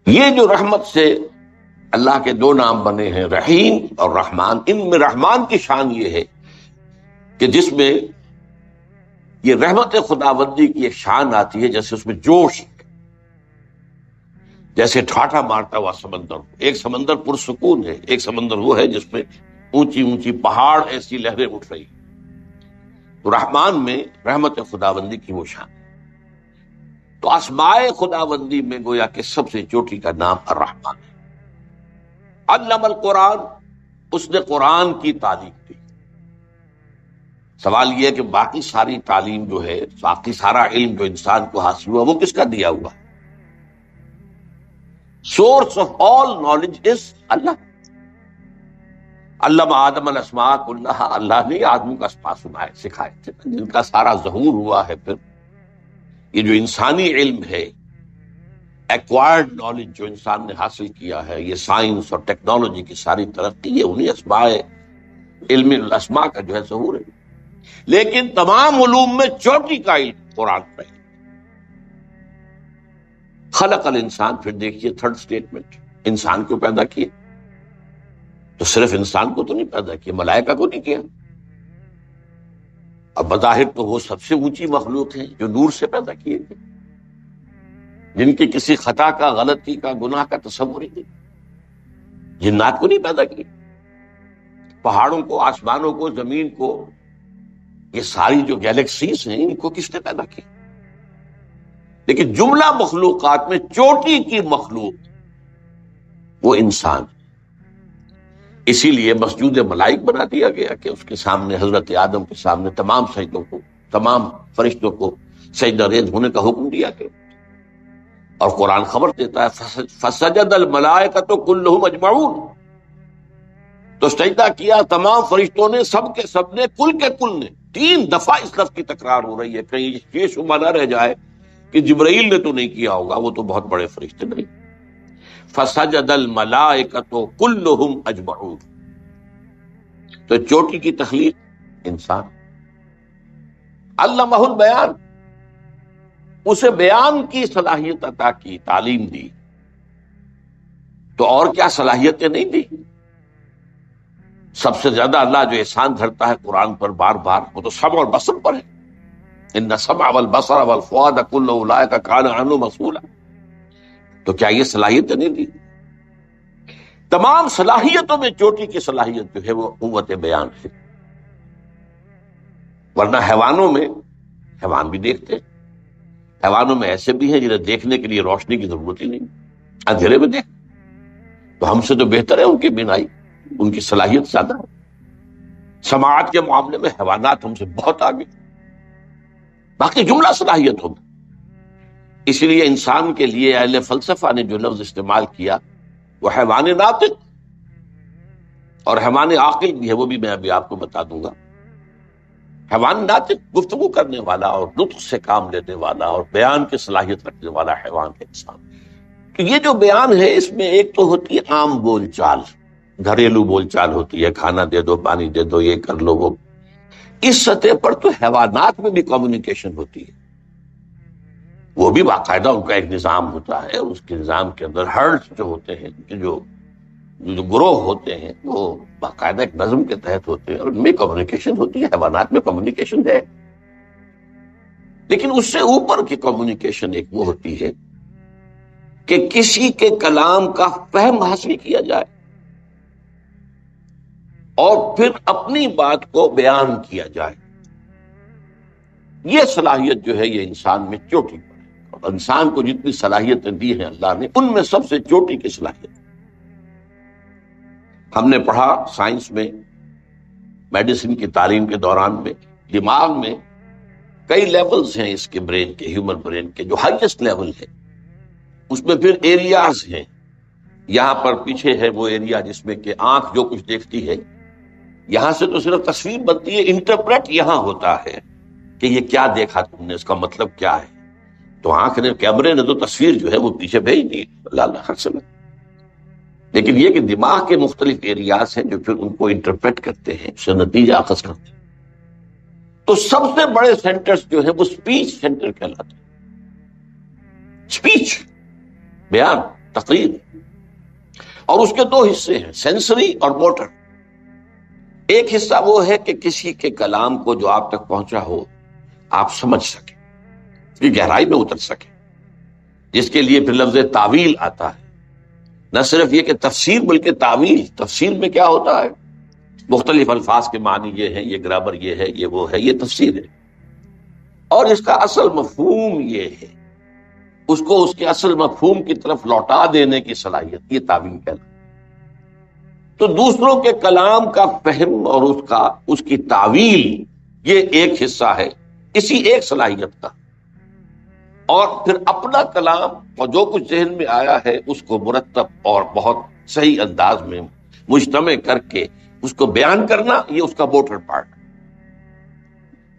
یہ جو رحمت سے اللہ کے دو نام بنے ہیں، رحیم اور رحمان، ان میں رحمان کی شان یہ ہے کہ جس میں یہ رحمت خداوندی کی ایک شان آتی ہے، جیسے اس میں جوش، جیسے ٹھاٹھا مارتا ہوا سمندر، ایک سمندر پرسکون ہے، ایک سمندر وہ ہے جس میں اونچی اونچی پہاڑ ایسی لہریں اٹھ رہی۔ تو رحمان میں رحمت خداوندی کی وہ شان۔ تو اسماء خداوندی میں گویا کہ سب سے چوٹی کا نام الرحمن ہے۔ علم القرآن، اس نے قرآن کی تعلیم دی۔ سوال یہ ہے کہ باقی ساری تعلیم جو ہے، باقی سارا علم جو انسان کو حاصل ہوا، وہ کس کا دیا ہوا؟ Source of all knowledge is اللہ۔ علم آدم الاسماء کلہا، اللہ نے آدم کا اسماء سنائے، سکھائے تھے، جن کا سارا ظہور ہوا ہے۔ پھر یہ جو انسانی علم ہے، ایکوائرڈ نالج جو انسان نے حاصل کیا ہے، یہ سائنس اور ٹیکنالوجی کی ساری ترقی، یہ انہی اسماء، علم الاسماء کا جو ہے ظہور ہے۔ لیکن تمام علوم میں چوٹی کا علم قرآن کا علم۔ خلق الانسان، پھر دیکھیے تھرڈ سٹیٹمنٹ، انسان کو پیدا کیا۔ تو صرف انسان کو تو نہیں پیدا کیا، ملائکہ کو نہیں کیا۔ اب بظاہر تو وہ سب سے اونچی مخلوق ہیں جو نور سے پیدا کیے گئے، جن کی کسی خطا کا، غلطی کا، گناہ کا تصور ہی نہیں۔ جنات کو نہیں پیدا کیا، پہاڑوں کو، آسمانوں کو، زمین کو، یہ ساری جو گیلیکسیز ہیں، ان کو کس نے پیدا کیا؟ لیکن جملہ مخلوقات میں چوٹی کی مخلوق وہ انسان۔ اسی لیے مسجود ملائک بنا دیا گیا کہ اس کے سامنے، حضرت آدم کے سامنے تمام سجدوں کو، تمام فرشتوں کو سجدہ ریز ہونے کا حکم دیا گیا۔ اور قرآن خبر دیتا ہے فسجد الملائکۃ کلھم اجمعون، تو سجدہ کیا تمام فرشتوں نے، سب کے سب نے، کل کے کل نے۔ 3 دفعہ اس لفظ کی تکرار ہو رہی ہے، کہیں یہ شبہ نہ رہ جائے کہ جبرائیل نے تو نہیں کیا ہوگا، وہ تو بہت بڑے فرشتے نہیں۔ فسجد الملائکۃ کلھم اجمعون، تو چوٹی کی تخلیق انسان۔ علمہ البیان، اسے بیان کی صلاحیت عطا کی، تعلیم دی۔ تو اور کیا صلاحیتیں نہیں دی؟ سب سے زیادہ اللہ جو احسان دھرتا ہے قرآن پر بار بار، وہ تو سمع اور بصر پر ہے۔ ان السمع والبصر والفؤاد کل اولئک کان عنہ مسئولا۔ تو کیا یہ صلاحیتیں نہیں دی؟ تمام صلاحیتوں میں چوٹی کی صلاحیت جو ہے وہ قوت بیان ہے۔ ورنہ حیوانوں میں، حیوان بھی دیکھتے ہیں، حیوانوں میں ایسے بھی ہیں جنہیں دیکھنے کے لیے روشنی کی ضرورت ہی نہیں، اندھیرے میں دیکھ۔ تو ہم سے تو بہتر ہے ان کی بینائی، ان کی صلاحیت زیادہ ہے۔ سماعت کے معاملے میں حیوانات ہم سے بہت آگے، باقی جملہ صلاحیتوں میں۔ اسی لیے انسان کے لیے اہل فلسفہ نے جو لفظ استعمال کیا وہ حیوان ناطق اور حیوان عاقل بھی ہے، وہ بھی میں ابھی آپ کو بتا دوں گا۔ حیوان ناطق گفتگو کرنے والا اور نطق سے کام لینے والا اور بیان کی صلاحیت رکھنے والا حیوان ہے انسان۔ تو یہ جو بیان ہے، اس میں ایک تو ہوتی ہے عام بول چال، گھریلو بول چال ہوتی ہے، کھانا دے دو، پانی دے دو، یہ کر لو وہ۔ اس سطح پر تو حیوانات میں بھی کمیونیکیشن ہوتی ہے، وہ بھی باقاعدہ ان کا ایک نظام ہوتا ہے، اس کے نظام کے اندر ہرڈز جو ہوتے ہیں، جو گروہ ہوتے ہیں، وہ باقاعدہ ایک نظم کے تحت ہوتے ہیں، اور ان میں کمیونیکیشن ہوتی ہے۔ حیوانات میں کمیونیکیشن ہے، لیکن اس سے اوپر کی کمیونیکیشن ایک وہ ہوتی ہے کہ کسی کے کلام کا فہم حاصل کیا جائے اور پھر اپنی بات کو بیان کیا جائے۔ یہ صلاحیت جو ہے یہ انسان میں چوٹی پر ہے، اور انسان کو جتنی صلاحیتیں دی ہیں اللہ نے، ان میں سب سے چوٹی کی صلاحیت۔ ہم نے پڑھا سائنس میں، میڈیسن کی تعلیم کے دوران میں، دماغ میں کئی لیولز ہیں اس کے برین کے، ہیومن برین کے۔ جو ہائیسٹ لیول ہے اس میں پھر ایریاز ہیں۔ یہاں پر پیچھے ہے وہ ایریا جس میں کہ آنکھ جو کچھ دیکھتی ہے، یہاں سے تو صرف تصویر بنتی ہے، انٹرپریٹ یہاں ہوتا ہے کہ یہ کیا دیکھا تم نے، اس کا مطلب کیا ہے۔ تو آنکھ نے، کیمرے نے تو تصویر جو ہے وہ پیچھے بھیج دی، اللہ خرچ میں۔ لیکن یہ کہ دماغ کے مختلف ایریاز ہیں جو پھر ان کو انٹرپریٹ کرتے ہیں، اس سے نتیجہ اخذ کرتے ہیں۔ تو سب سے بڑے سینٹرز جو ہیں وہ سپیچ سینٹر کہلاتے ہیں۔ سپیچ، بیان، تقریر. اور اس کے دو حصے ہیں، سینسری اور موٹر. ایک حصہ وہ ہے کہ کسی کے کلام کو جو آپ تک پہنچا ہو آپ سمجھ سکیں، اس کی گہرائی میں اتر سکیں، جس کے لیے پھر لفظ تعویل آتا ہے. نہ صرف یہ کہ تفسیر بلکہ تعویل. تفسیر میں کیا ہوتا ہے؟ مختلف الفاظ کے معنی یہ ہے، یہ گرامر یہ ہے، یہ وہ ہے، یہ تفسیر ہے. اور اس کا اصل مفہوم یہ ہے، اس کو اس کے اصل مفہوم کی طرف لوٹا دینے کی صلاحیت، یہ تعویل کہلاتا ہے. تو دوسروں کے کلام کا فہم اور اس کی تعویل، یہ ایک حصہ ہے اسی ایک صلاحیت کا. اور پھر اپنا کلام اور جو کچھ ذہن میں آیا ہے اس کو مرتب اور بہت صحیح انداز میں مجتمع کر کے اس کو بیان کرنا، یہ اس کا موٹر پارٹ.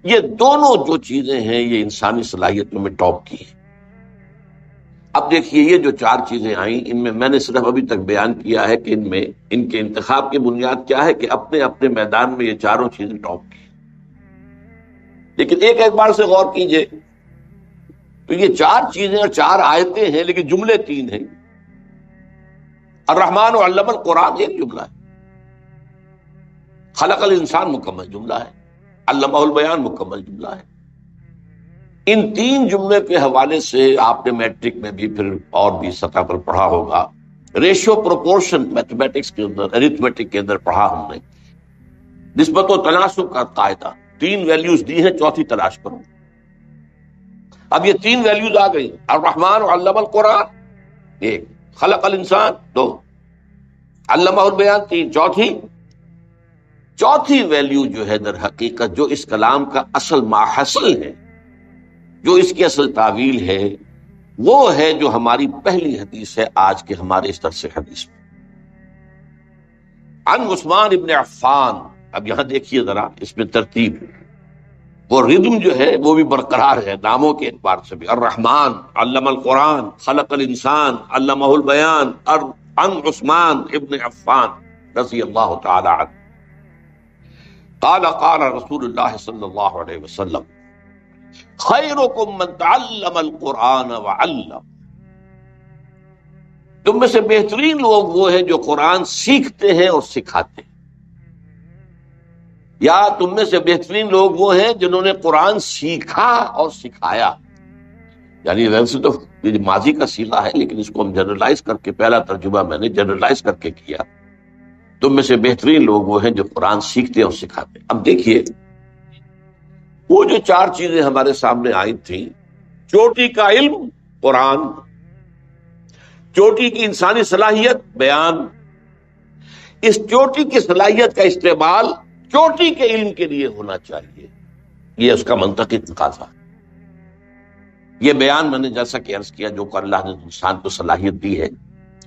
یہ دونوں جو چیزیں ہیں یہ انسانی صلاحیتوں میں ٹاپ کی ہیں. اب دیکھیے یہ جو چار چیزیں آئیں، ان میں میں نے صرف ابھی تک بیان کیا ہے کہ ان کے انتخاب کی بنیاد کیا ہے کہ اپنے اپنے میدان میں یہ چاروں چیزیں ٹاپ کی. لیکن ایک بار سے غور کیجئے تو یہ چار چیزیں اور چار آیتیں ہیں لیکن جملے تین ہیں. الرحمن علم القرآن ایک جملہ ہے، خلق الانسان مکمل جملہ ہے، علمہ البیان مکمل جملہ ہے. ان تین جملے کے حوالے سے آپ نے میٹرک میں بھی پھر اور بھی سطح پر پڑھا ہوگا، ریشو پروپورشن میتھمیٹکس کے اندر، ارتھمیٹک کے اندر پڑھا ہم نے. نسبت و تناسب کا قاعدہ، تین ویلیوز دی ہیں، چوتھی تلاش کرو. اب یہ تین ویلیوز آ گئی، الرحمن علم القرآن ایک، خلق الانسان دو، علمہ البیان تین، چوتھی ویلیو جو ہے در حقیقت جو اس کلام کا اصل ماحصل ہے، جو اس کی اصل تعویل ہے، وہ ہے جو ہماری پہلی حدیث ہے آج کے ہمارے اس درس حدیث میں. عن عثمان ابن عفان. اب یہاں دیکھیے ذرا اس میں ترتیب، وہ ردم جو ہے وہ بھی برقرار ہے ناموں کے اعتبار سے بھی. الرحمن علم القرآن، خلق الانسان، علمہ البیان. عن عثمان ابن عفان رضی اللہ تعالی عنہ قال قال رسول اللہ صلی اللہ علیہ وسلم خیرکم من تعلم القرآن وعلم. تم میں سے بہترین لوگ وہ ہیں جو قرآن سیکھتے ہیں اور سکھاتے ہیں، یا تم میں سے بہترین لوگ وہ ہیں جنہوں نے قرآن سیکھا اور سکھایا. یعنی ویسے تو یہ ماضی کا صیغہ ہے لیکن اس کو ہم جنرلائز کر کے، پہلا ترجمہ میں نے جنرلائز کر کے کیا. تم میں سے بہترین لوگ وہ ہیں جو قرآن سیکھتے اور سکھاتے. اب دیکھیے وہ جو چار چیزیں ہمارے سامنے آئی تھیں، چوٹی کا علم قرآن، چوٹی کی انسانی صلاحیت بیان. اس چوٹی کی صلاحیت کا استعمال چوٹی کے علم کے لیے ہونا چاہیے، یہ اس کا منطقی تقاضا. یہ بیان میں نے جیسا کہ عرض کیا جو کہ اللہ نے انسان کو صلاحیت دی ہے،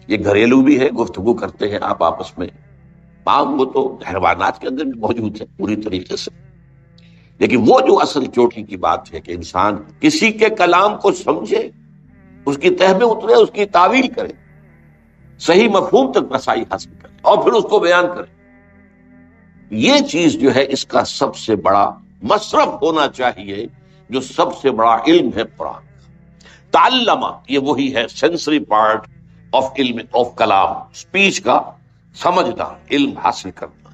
یہ گھریلو بھی ہے، گفتگو کرتے ہیں آپ آپس میں، وہ تو حیوانات کے اندر بھی موجود ہے پوری طریقے سے. لیکن وہ جو اصل چوٹی کی بات ہے کہ انسان کسی کے کلام کو سمجھے، اس کی تہ میں اترے، اس کی تعویل کرے، صحیح مفہوم تک رسائی حاصل کرے اور پھر اس کو بیان کرے. یہ چیز جو ہے اس کا سب سے بڑا مصرف ہونا چاہیے، جو سب سے بڑا علم ہے قرآن. تعلمہ یہ وہی ہے سینسری پارٹ آف علم آف کلام، اسپیچ کا سمجھنا، علم حاصل کرنا.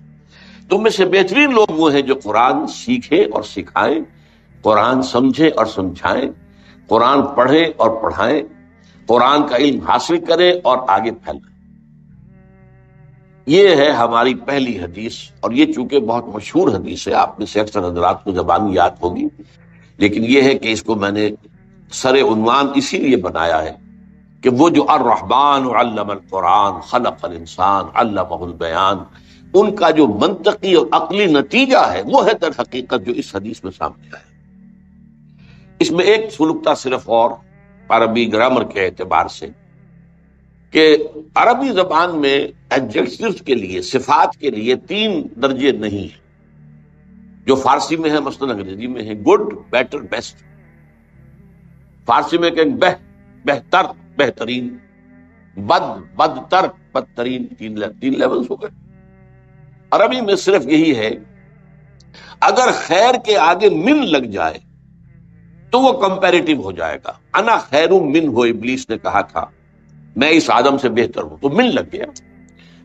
تم میں سے بہترین لوگ وہ ہیں جو قرآن سیکھیں اور سکھائیں، قرآن سمجھیں اور سمجھائیں، قرآن پڑھیں اور پڑھائیں، قرآن کا علم حاصل کریں اور آگے پھیلائیں. یہ ہے ہماری پہلی حدیث، اور یہ چونکہ بہت مشہور حدیث ہے، آپ میں سے اکثر حضرات کو زبانی یاد ہوگی، لیکن یہ ہے کہ اس کو میں نے سر عنوان اسی لیے بنایا ہے کہ وہ جو الرحمن علم القرآن خلق الانسان علمہ البیان، ان کا جو منطقی اور عقلی نتیجہ ہے وہ ہے در حقیقت جو اس حدیث میں سامنے آیا. اس میں ایک سلوکتا صرف اور عربی گرامر کے اعتبار سے کہ عربی زبان میں ایڈجیکٹیوز کے لیے، صفات کے لیے تین درجے نہیں ہیں جو فارسی میں ہے، مثلا انگریزی میں ہے گڈ، بیٹر، بیسٹ. فارسی میں کہیں بہتر، بہترین، بد، بدتر، بدترین. تین لیولز ہو گئے. عربی میں صرف یہی ہے، اگر خیر کے آگے من لگ جائے تو وہ کمپیریٹیو ہو جائے گا. انا خیر من ہو، ابلیس نے کہا تھا میں اس آدم سے بہتر ہوں، تو من لگ گیا،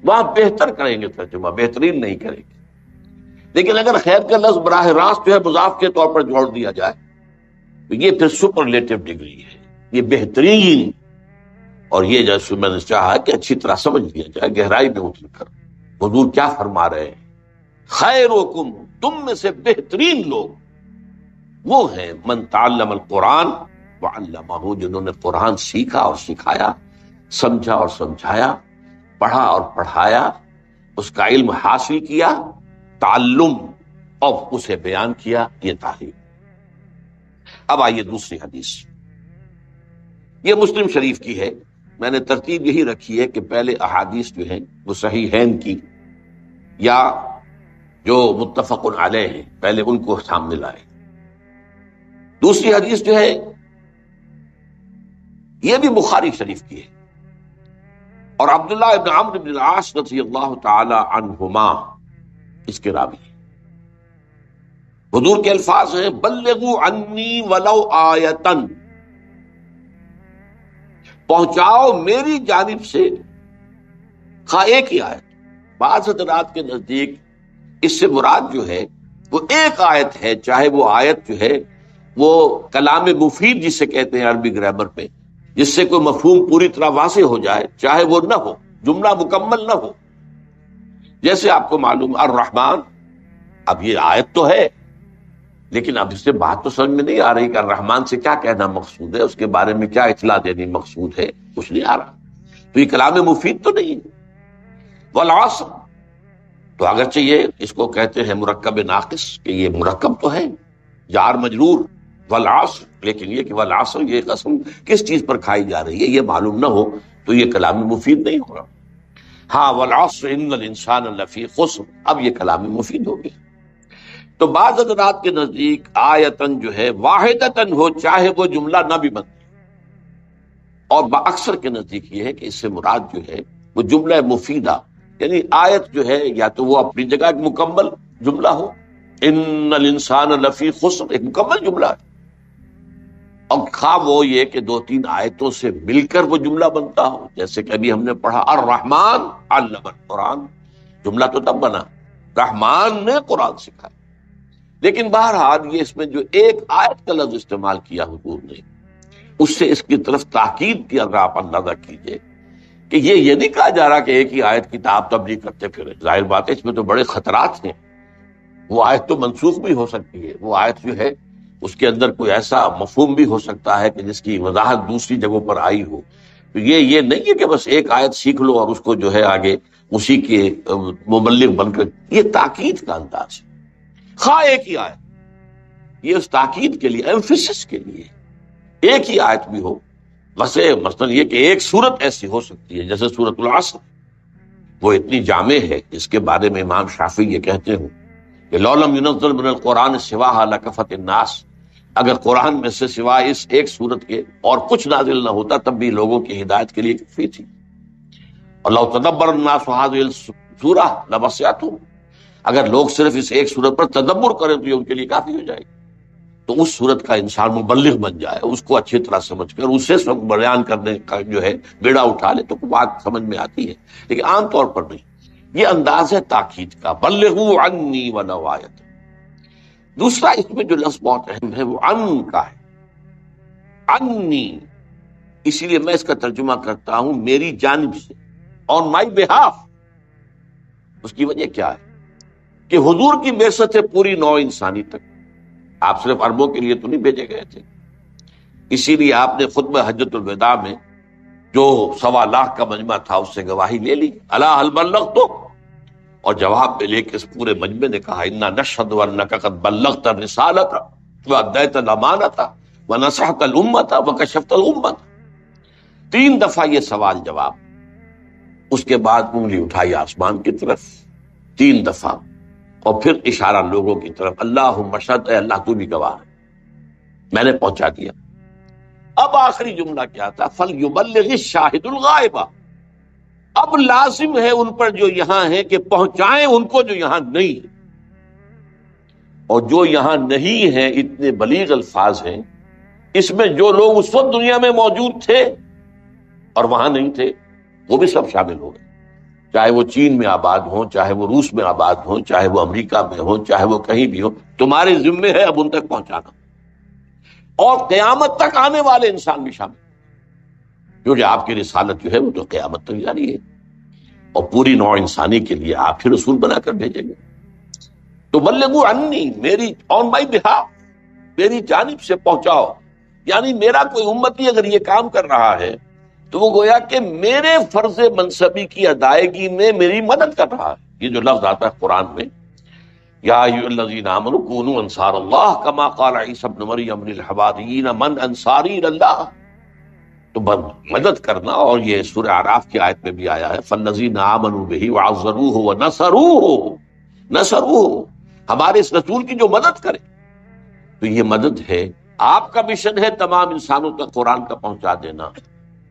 وہاں بہتر کریں گے ترجمہ، بہترین نہیں کریں گے۔ لیکن اگر خیر کا لفظ براہ راست جو ہے مضاف کے طور پر جوڑ دیا جائے تو یہ پھر سپرلیٹو ڈگری ہے، یہ بہترین، اور یہ جیسے میں نے چاہا کہ اچھی طرح سمجھ لیا جائے گہرائی میں اتر کر حضور کیا فرما رہے ہیں۔ خیرکم، تم میں سے بہترین لوگ وہ ہیں من تعلم القرآن وعلمہ، جنہوں نے قرآن سیکھا اور سکھایا، سمجھا اور سمجھایا، پڑھا اور پڑھایا، اس کا علم حاصل کیا، تعلم اور اسے بیان کیا، یہ تعلیم۔ اب آئیے دوسری حدیث، یہ مسلم شریف کی ہے۔ میں نے ترتیب یہی رکھی ہے کہ پہلے احادیث جو ہیں وہ صحیحین کی یا جو متفق علیہ ہیں پہلے ان کو سامنے لائے۔ دوسری حدیث جو ہے یہ بھی بخاری شریف کی ہے، اور عبداللہ ابن عمرو بن العاص رضی اللہ تعالی عنہما اس کے راوی ہیں۔ حضور کے الفاظ ہیں بلغوا عنی ولو آیتن، پہنچاؤ میری جانب سے خواہ ایک ہی آیت۔ بعض حضرات کے نزدیک اس سے مراد جو ہے وہ ایک آیت ہے، چاہے وہ آیت جو ہے وہ کلام مفید جسے کہتے ہیں عربی گرامر پہ، جس سے کوئی مفہوم پوری طرح واضح ہو جائے، چاہے وہ نہ ہو، جملہ مکمل نہ ہو۔ جیسے آپ کو معلوم الرحمن، اب یہ آیت تو ہے لیکن اب اس سے بات تو سمجھ میں نہیں آ رہی کہ الرحمن سے کیا کہنا مقصود ہے، اس کے بارے میں کیا اطلاع دینی مقصود ہے، کچھ نہیں آ رہا، تو یہ کلام مفید تو نہیں ہے۔ والعصر، تو اگرچہ یہ اس کو کہتے ہیں مرکب ناقص کہ یہ مرکب تو ہے جار مجرور والعصر، لیکن یہ کہ والعصر یہ قسم کس چیز پر کھائی جا رہی ہے یہ معلوم نہ ہو تو یہ کلام مفید نہیں ہوگا۔ ہاں والعصر ان الانسان لفی خسر، اب یہ کلام مفید ہو گیا۔ تو بعض حضرات کے نزدیک آیتن جو ہے واحدتن ہو، چاہے وہ جملہ نہ بھی بنے، اور اکثر کے نزدیک یہ ہے کہ اس سے مراد جو ہے وہ جملہ مفیدہ، یعنی آیت جو ہے یا تو وہ اپنی جگہ ایک مکمل جملہ ہو، ان الانسان لفی خسر ایک مکمل جملہ ہے، اور خواہ وہ یہ کہ دو تین آیتوں سے مل کر وہ جملہ بنتا ہو، جیسے کہ ابھی ہم نے پڑھا الرحمن علم القرآن، جملہ تو تب بنا رحمان نے قرآن سکھایا۔ لیکن بہرحال یہ اس میں جو ایک آیت کا لفظ استعمال کیا حضور نے، اس سے اس کی طرف تاکید کی اگر آپ اندازہ کیجئے کہ یہ نہیں کہا جا رہا کہ ایک ہی آیت کی آپ تبلیغ کرتے پھریں، ظاہر بات ہے اس میں تو بڑے خطرات ہیں، وہ آیت تو منسوخ بھی ہو سکتی ہے، وہ آیت جو ہے اس کے اندر کوئی ایسا مفہوم بھی ہو سکتا ہے کہ جس کی وضاحت دوسری جگہوں پر آئی ہو، تو یہ نہیں ہے کہ بس ایک آیت سیکھ لو اور اس کو جو ہے آگے اسی کے مبلغ بن کر، یہ تاکید کا انداز ہے، خواہ ایک ہی آیت، یہ اس تاکید کے لیے، ایمفیسس کے لیے ایک ہی آیت بھی ہو۔ مثلا یہ کہ ایک صورت ایسی ہو سکتی ہے جیسے سورۃ العصر، وہ اتنی جامع ہے جس کے بارے میں امام شافعی یہ کہتے ہیں کہ لو لم ينزل من القرآن سواها لکفت الناس، اگر قرآن میں سے سوائے اس ایک صورت کے اور کچھ نازل نہ ہوتا تب بھی لوگوں کی ہدایت کے لیے کافی تھی۔ اور لو تدبر الناس هذه السورہ لوسعتهم، اگر لوگ صرف اس ایک صورت پر تدبر کریں تو یہ ان کے لیے کافی ہو جائے گی، تو اس صورت کا انسان مبلغ بن جائے، اس کو اچھی طرح سمجھ کر اسے سب بیان کرنے کا جو ہے بیڑا اٹھا لے تو بات سمجھ میں آتی ہے، لیکن عام طور پر نہیں۔ یہ انداز ہے تاکید کا، بلغوا عنی ولو آیۃ۔ دوسرا اس میں جو لفظ بہت اہم ہے وہ ان کا ہے، انی، اسی لیے میں اس کا ترجمہ کرتا ہوں میری جانب سے، آن مائی بہاف۔ اس کی وجہ کیا ہے کہ حضور کی بعثت ہے پوری نوع انسانی تک، آپ صرف عربوں کے لیے تو نہیں بھیجے گئے تھے، اسی لیے آپ نے خطبہ حجۃ الوداع میں جو 1.25 لاکھ کا مجمع تھا اس سے گواہی لے لی، الا هل بلغت، اور جواب میں لے کے اس پورے مجمع نے کہا انا نشهد انک قد بلغت الرسالۃ وادیت الامانۃ ونصحت الامۃ وکشفت الامۃ۔ 3 دفعہ یہ سوال جواب، اس کے بعد انگلی اٹھائی آسمان کی طرف 3 دفعہ، اور پھر اشارہ لوگوں کی طرف، اللہم اشہد، اے اللہ تو بھی گواہ ہے میں نے پہنچا دیا۔ اب آخری جملہ کیا تھا، فَلْيُبَلِّغِ الشَّاهِدُ الْغَائِبَ، اب لازم ہے ان پر جو یہاں ہیں کہ پہنچائیں ان کو جو یہاں نہیں ہے، اور جو یہاں نہیں ہیں اتنے بلیغ الفاظ ہیں، اس میں جو لوگ اس وقت دنیا میں موجود تھے اور وہاں نہیں تھے وہ بھی سب شامل ہو گئے، چاہے وہ چین میں آباد ہوں، چاہے وہ روس میں آباد ہوں، چاہے وہ امریکہ میں ہوں، چاہے وہ کہیں بھی ہوں، تمہارے ذمے ہے اب ان تک پہنچانا، اور قیامت تک آنے والے انسان بھی شامل، کیونکہ آپ کی رسالت جو ہے وہ تو قیامت تک جاری ہے، اور پوری نوع انسانی کے لیے آپ ہی رسول بنا کر بھیجیں گے۔ تو بلغوا عنی، میری آن مائی بہاف، میری جانب سے پہنچاؤ، یعنی میرا کوئی امتی اگر یہ کام کر رہا ہے تو وہ گویا کہ میرے فرض منصبی کی ادائیگی میں میری مدد کر رہا ہے۔ یہ جو لفظ آتا ہے قرآن میں، یا ایھا الذین آمنوا کونوا انصار اللہ کما قال عیسی ابن مریم للحواریین من انصاری الی اللہ، تو مدد کرنا، اور یہ سورہ اعراف کی آیت میں بھی آیا ہے فالذین آمنوا بہ وعزروہ ونصروہ، نصروہ، ہمارے اس رسول کی جو مدد کرے، تو یہ مدد ہے۔ آپ کا مشن ہے تمام انسانوں تک قرآن کا پہنچا دینا،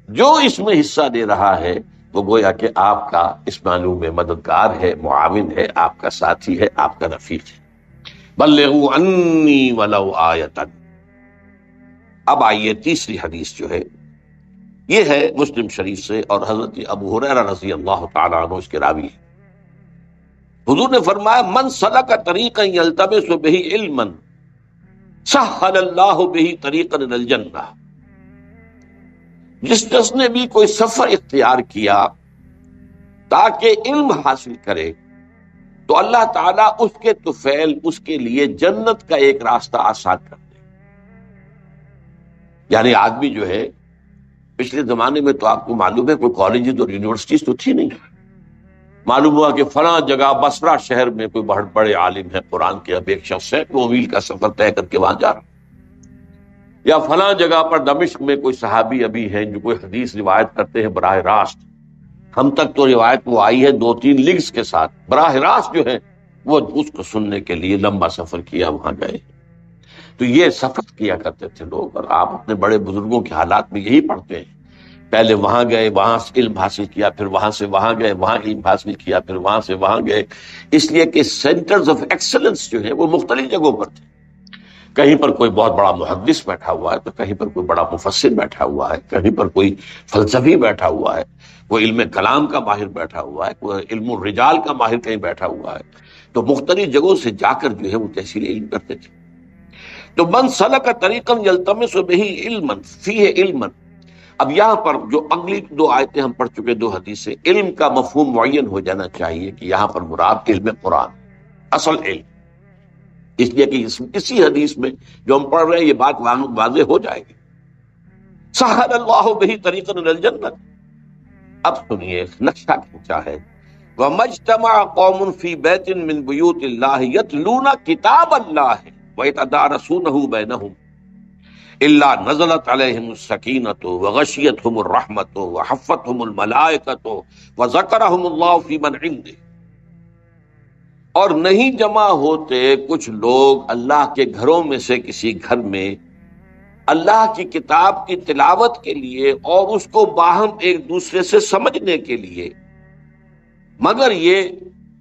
جو اس میں حصہ دے رہا ہے وہ گویا کہ آپ کا اس معلوم میں مددگار ہے، معاون ہے، آپ کا ساتھی ہے، آپ کا رفیق ہے۔ بلغوا عنی ولو آیۃ۔ اب آئیے تیسری حدیث جو ہے، یہ ہے مسلم شریف سے، اور حضرت ابو ہریرہ رضی اللہ تعالیٰ عنہ اس کے راوی ہیں۔ حضور نے فرمایا من سلک طریقا یلتمس بہ علما سہل اللہ بہ طریقا الی الجنہ، جس نے بھی کوئی سفر اختیار کیا تاکہ علم حاصل کرے تو اللہ تعالیٰ اس کے طفیل اس کے لیے جنت کا ایک راستہ آسان کر دے۔ یعنی آدمی جو ہے، پچھلے زمانے میں تو آپ کو معلوم ہے کوئی کالجز اور یونیورسٹیز تو تھی نہیں، معلوم ہوا کہ فلاں جگہ بصرہ شہر میں کوئی بہت بڑے عالم ہے قرآن کے، اب ایک شخص ہے وہ میل کا سفر طے کر کے وہاں جا رہا، یا فلاں جگہ پر دمشق میں کوئی صحابی ابھی ہیں جو کوئی حدیث روایت کرتے ہیں براہ راست، ہم تک تو روایت وہ آئی ہے 2-3 لنکس کے ساتھ، براہ راست جو ہے وہ اس کو سننے کے لیے لمبا سفر کیا، وہاں گئے۔ تو یہ سفر کیا کرتے تھے لوگ، اور آپ اپنے بڑے بزرگوں کے حالات میں یہی پڑھتے ہیں، پہلے وہاں گئے، وہاں سے علم حاصل کیا، پھر وہاں سے وہاں گئے، وہاں علم حاصل کیا، پھر وہاں سے وہاں گئے، اس لیے کہ سینٹرز آف ایکسلنس جو ہے وہ مختلف جگہوں پر تھے۔ کہیں پر کوئی بہت بڑا محدث بیٹھا ہوا ہے، تو کہیں پر کوئی بڑا مفسر بیٹھا ہوا ہے، کہیں پر کوئی فلسفی بیٹھا ہوا ہے، کوئی علم کلام کا ماہر بیٹھا ہوا ہے، کوئی علم الرجال کا ماہر کہیں بیٹھا ہوا ہے، تو مختلف جگہوں سے جا کر جو ہے وہ تحصیل علم کرتے تھے۔ تو من سلک طریقا یلتمس بہ علما فیہ علما، اب یہاں پر جو اگلی 2 آیتیں ہم پڑھ چکے، 2 حدیثیں، علم کا مفہوم معین ہو جانا چاہیے کہ یہاں پر مراد علم قرآن، اصل علم، اس لیے کہ اسی حدیث میں جو ہم پڑھ رہے ہیں یہ بات واضح ہو جائے گی۔ سہل اللہ بہ طریقا الی الجنہ، اب سنیے نقشہ کھینچا ہے، وَمَجْتَمَعَ قَوْمٌ فِي بَيْتٍ مِّن بُيُوتِ اللَّهِ يَتْلُونَ کتاب اللہ وَيَتَدَارَسُونَهُ بَيْنَهُمْ إِلَّا نَزَلَتْ عَلَيْهِمُ السَّكِينَةُ وَغَشِيَتْهُمُ الرَّحْمَةُ وَحَفَّتْهُمُ الْمَلَائِكَةُ وَذَكَرَهُمُ اللَّهُ فِي مَنْ عِندِهِ۔ اور نہیں جمع ہوتے کچھ لوگ اللہ کے گھروں میں سے کسی گھر میں اللہ کی کتاب کی تلاوت کے لیے اور اس کو باہم ایک دوسرے سے سمجھنے کے لیے، مگر یہ